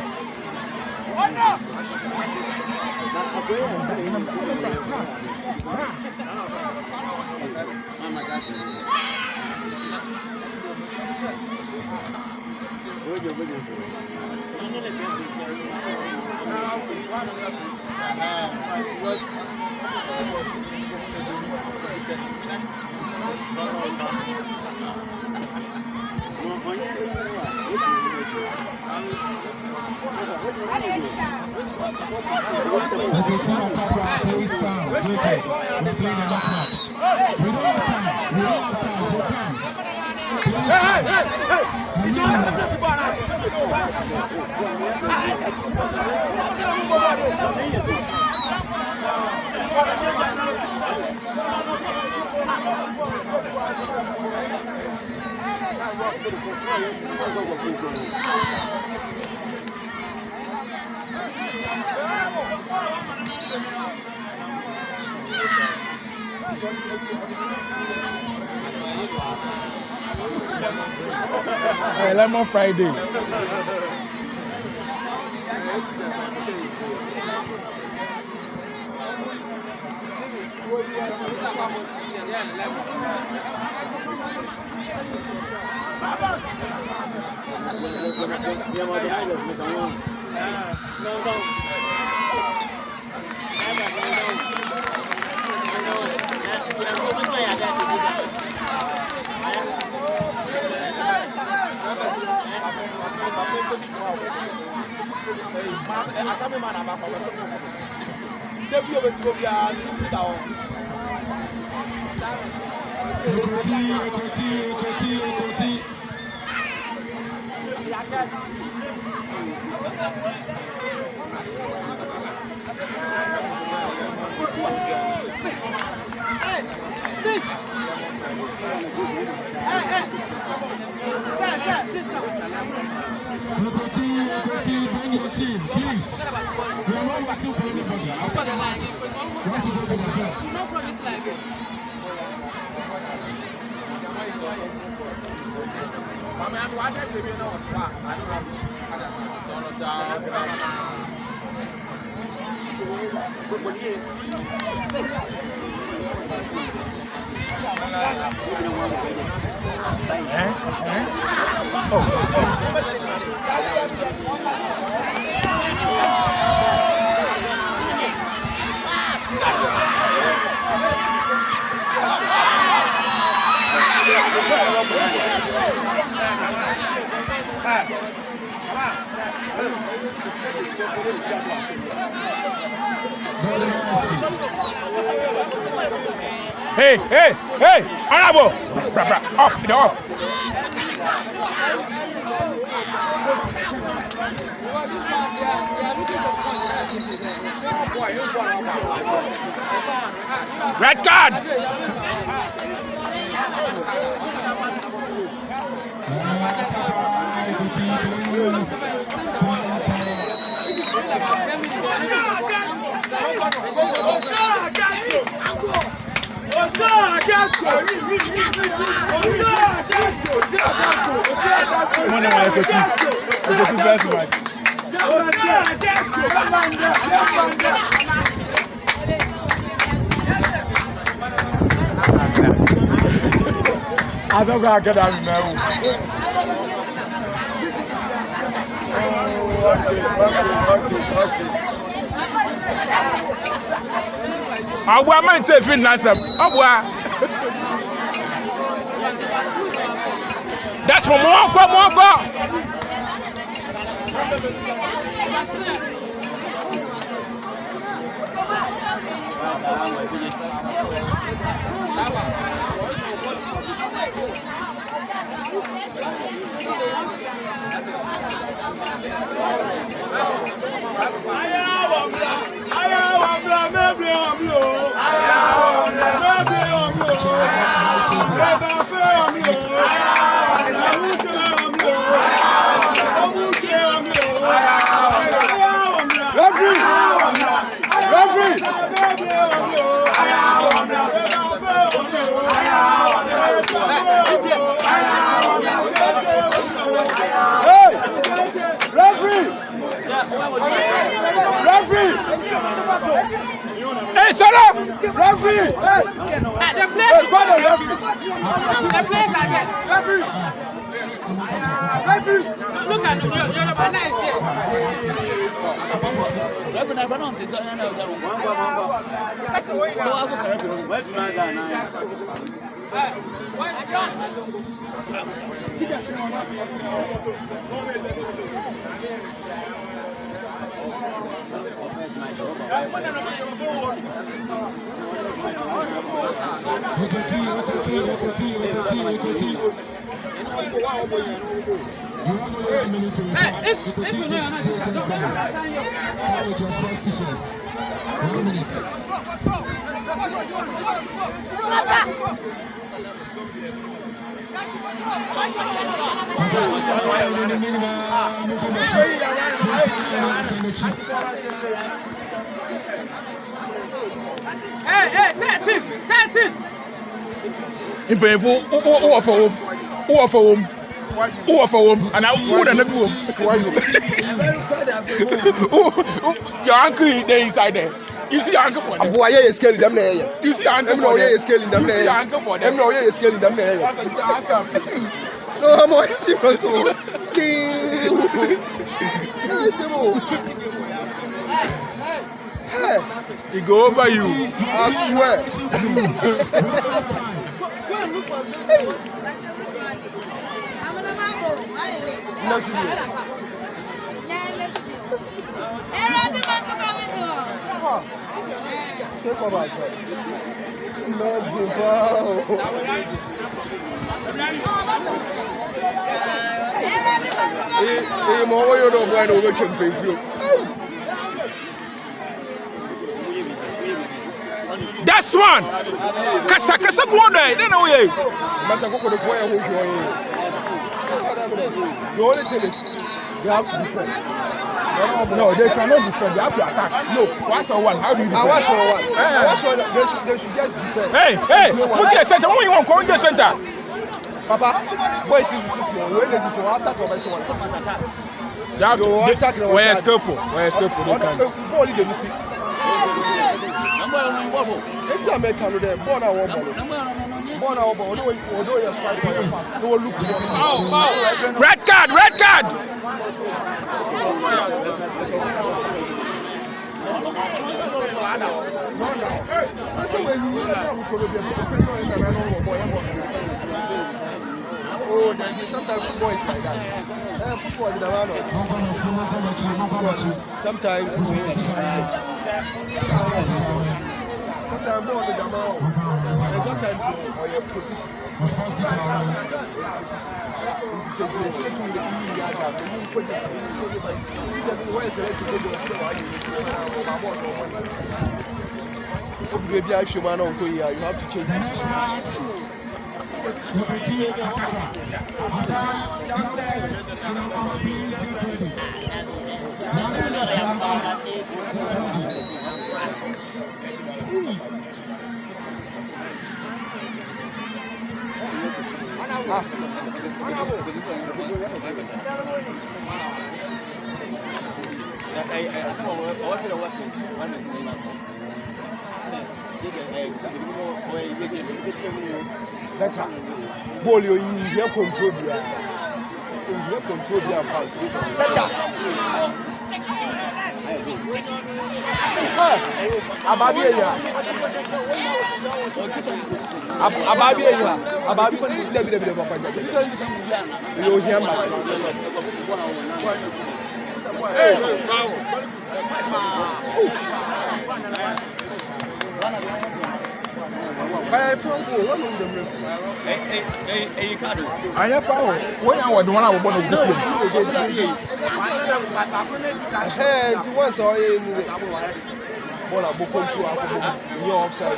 Ekotsi Atapa, please come. JHS, we're playing the next match. We don't have time. So come. Please Hey, Lemon Friday. Ekotsi. Ekotsi, bring your team, please. We are not watching for anybody. After the match, you have to go to the field. No promise like it. Hey, honorable! Off. Red card! I don't know get out now. I want my fitness up. That's for more go. Referee! Hey, shut up! Referee! The players are there. Referee! Look at your banana is here. Ekotsi. You have only 1 minute to report. Ekotsi just balance. How with your sports t-shirts? 1 minute. Hey, 13. Impeful, who offer home, and I wouldn't have your uncle there inside there. You see your uncle for them. Boy, you scaling them there. You see your uncle for them. You scaling them there. You see your uncle for them. No, you scaling them there. No, I'm more serious. Hey, he go over you. I swear. Hey, Stay for myself. That's one. Kasa go on there. Then we. Masa Kokodo for you. The only thing is they have to defend. No, they cannot defend. They have to attack. No, 1-on-1. How do you defend? 1-on-1. They should just defend. Hey, look at center. What you want? Go in the center. Papa, boys, this is when they just attack or so. They have to attack. Where is skillful? They can. Ball is the missing. It's American there. Ball now, although you're striking, no look. Red card. Oh, sometimes football is like that. Football is around. Sometimes you have to change this. Better. Ball you in control. Better. Ababia. You hear me? I found one of them. I have found when I was the one I was born with this Hey, once I well, I'm going to your offside.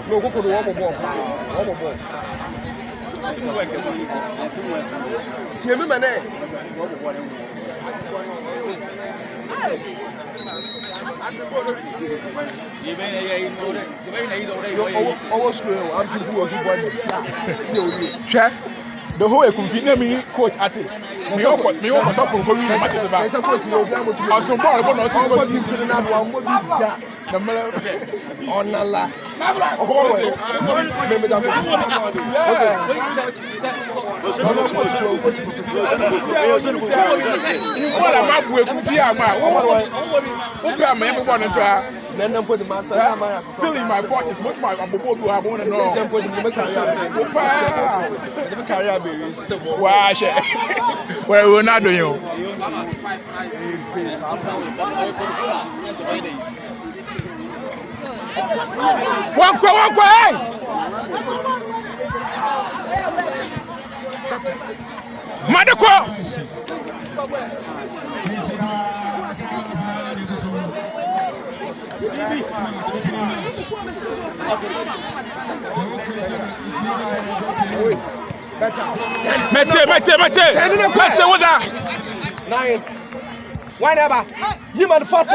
No, go to one more ball. See me, man. The whole Ekumfi me coach at it. Me was up for going to matches about. Some ball, but no some coach to the number one. On the la. Still in my 40s, much my Abubu do have one and all. Wow, well, we're not doing you. One way. Madako. Mete, what's that? 9. Whenever you man first.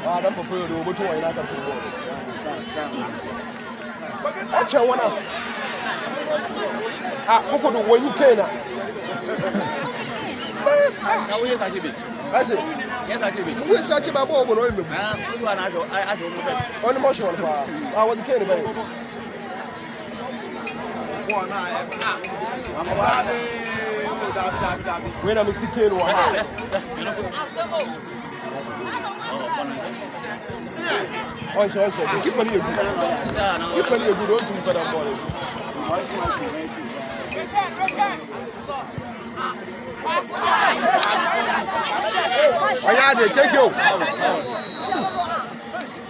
Don't prepare to go to one. That's one. Kokodo, when you can. That's it. Yes, I did. We're such a bubble. On the motion. I was the kid. When I'm a kid, Keep on you. Keep on you. Don't do for that ball. Take you.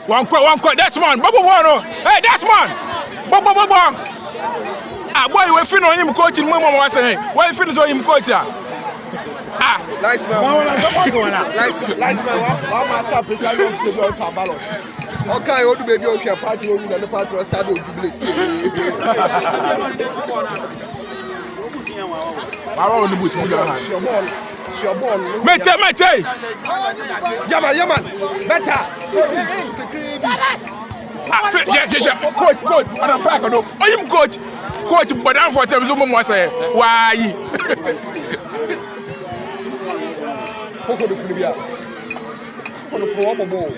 One quote. That's one. Hey, that's one. Ah, boy, we finish on him coaching. Mama was saying, why finish on him coaching? Ah, nice man. Nice man. One master president of Several Cabalot. Okay, old baby, okay, party on the party was started to jubilate. I want the bush with your hand. Your ball. Mete. Yaman. Better. Coach. And I'm back. Oh, him coach, but I'm for them. Someone was saying, why? Kokodo Filibia. Kokodo for one more.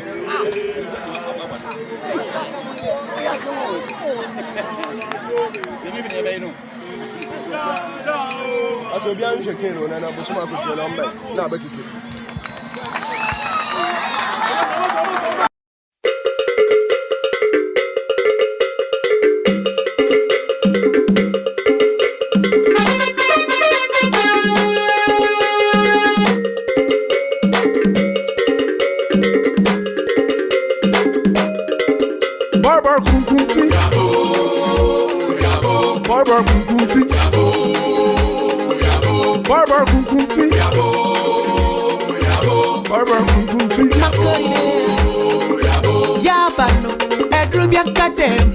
As we are shaking, and I'm going to tell you, now back to you. Barber Ekumfi. Barber Ekumfi. Barber Ekumfi. Barber Ekumfi. Yabano, Edrubian Kadem.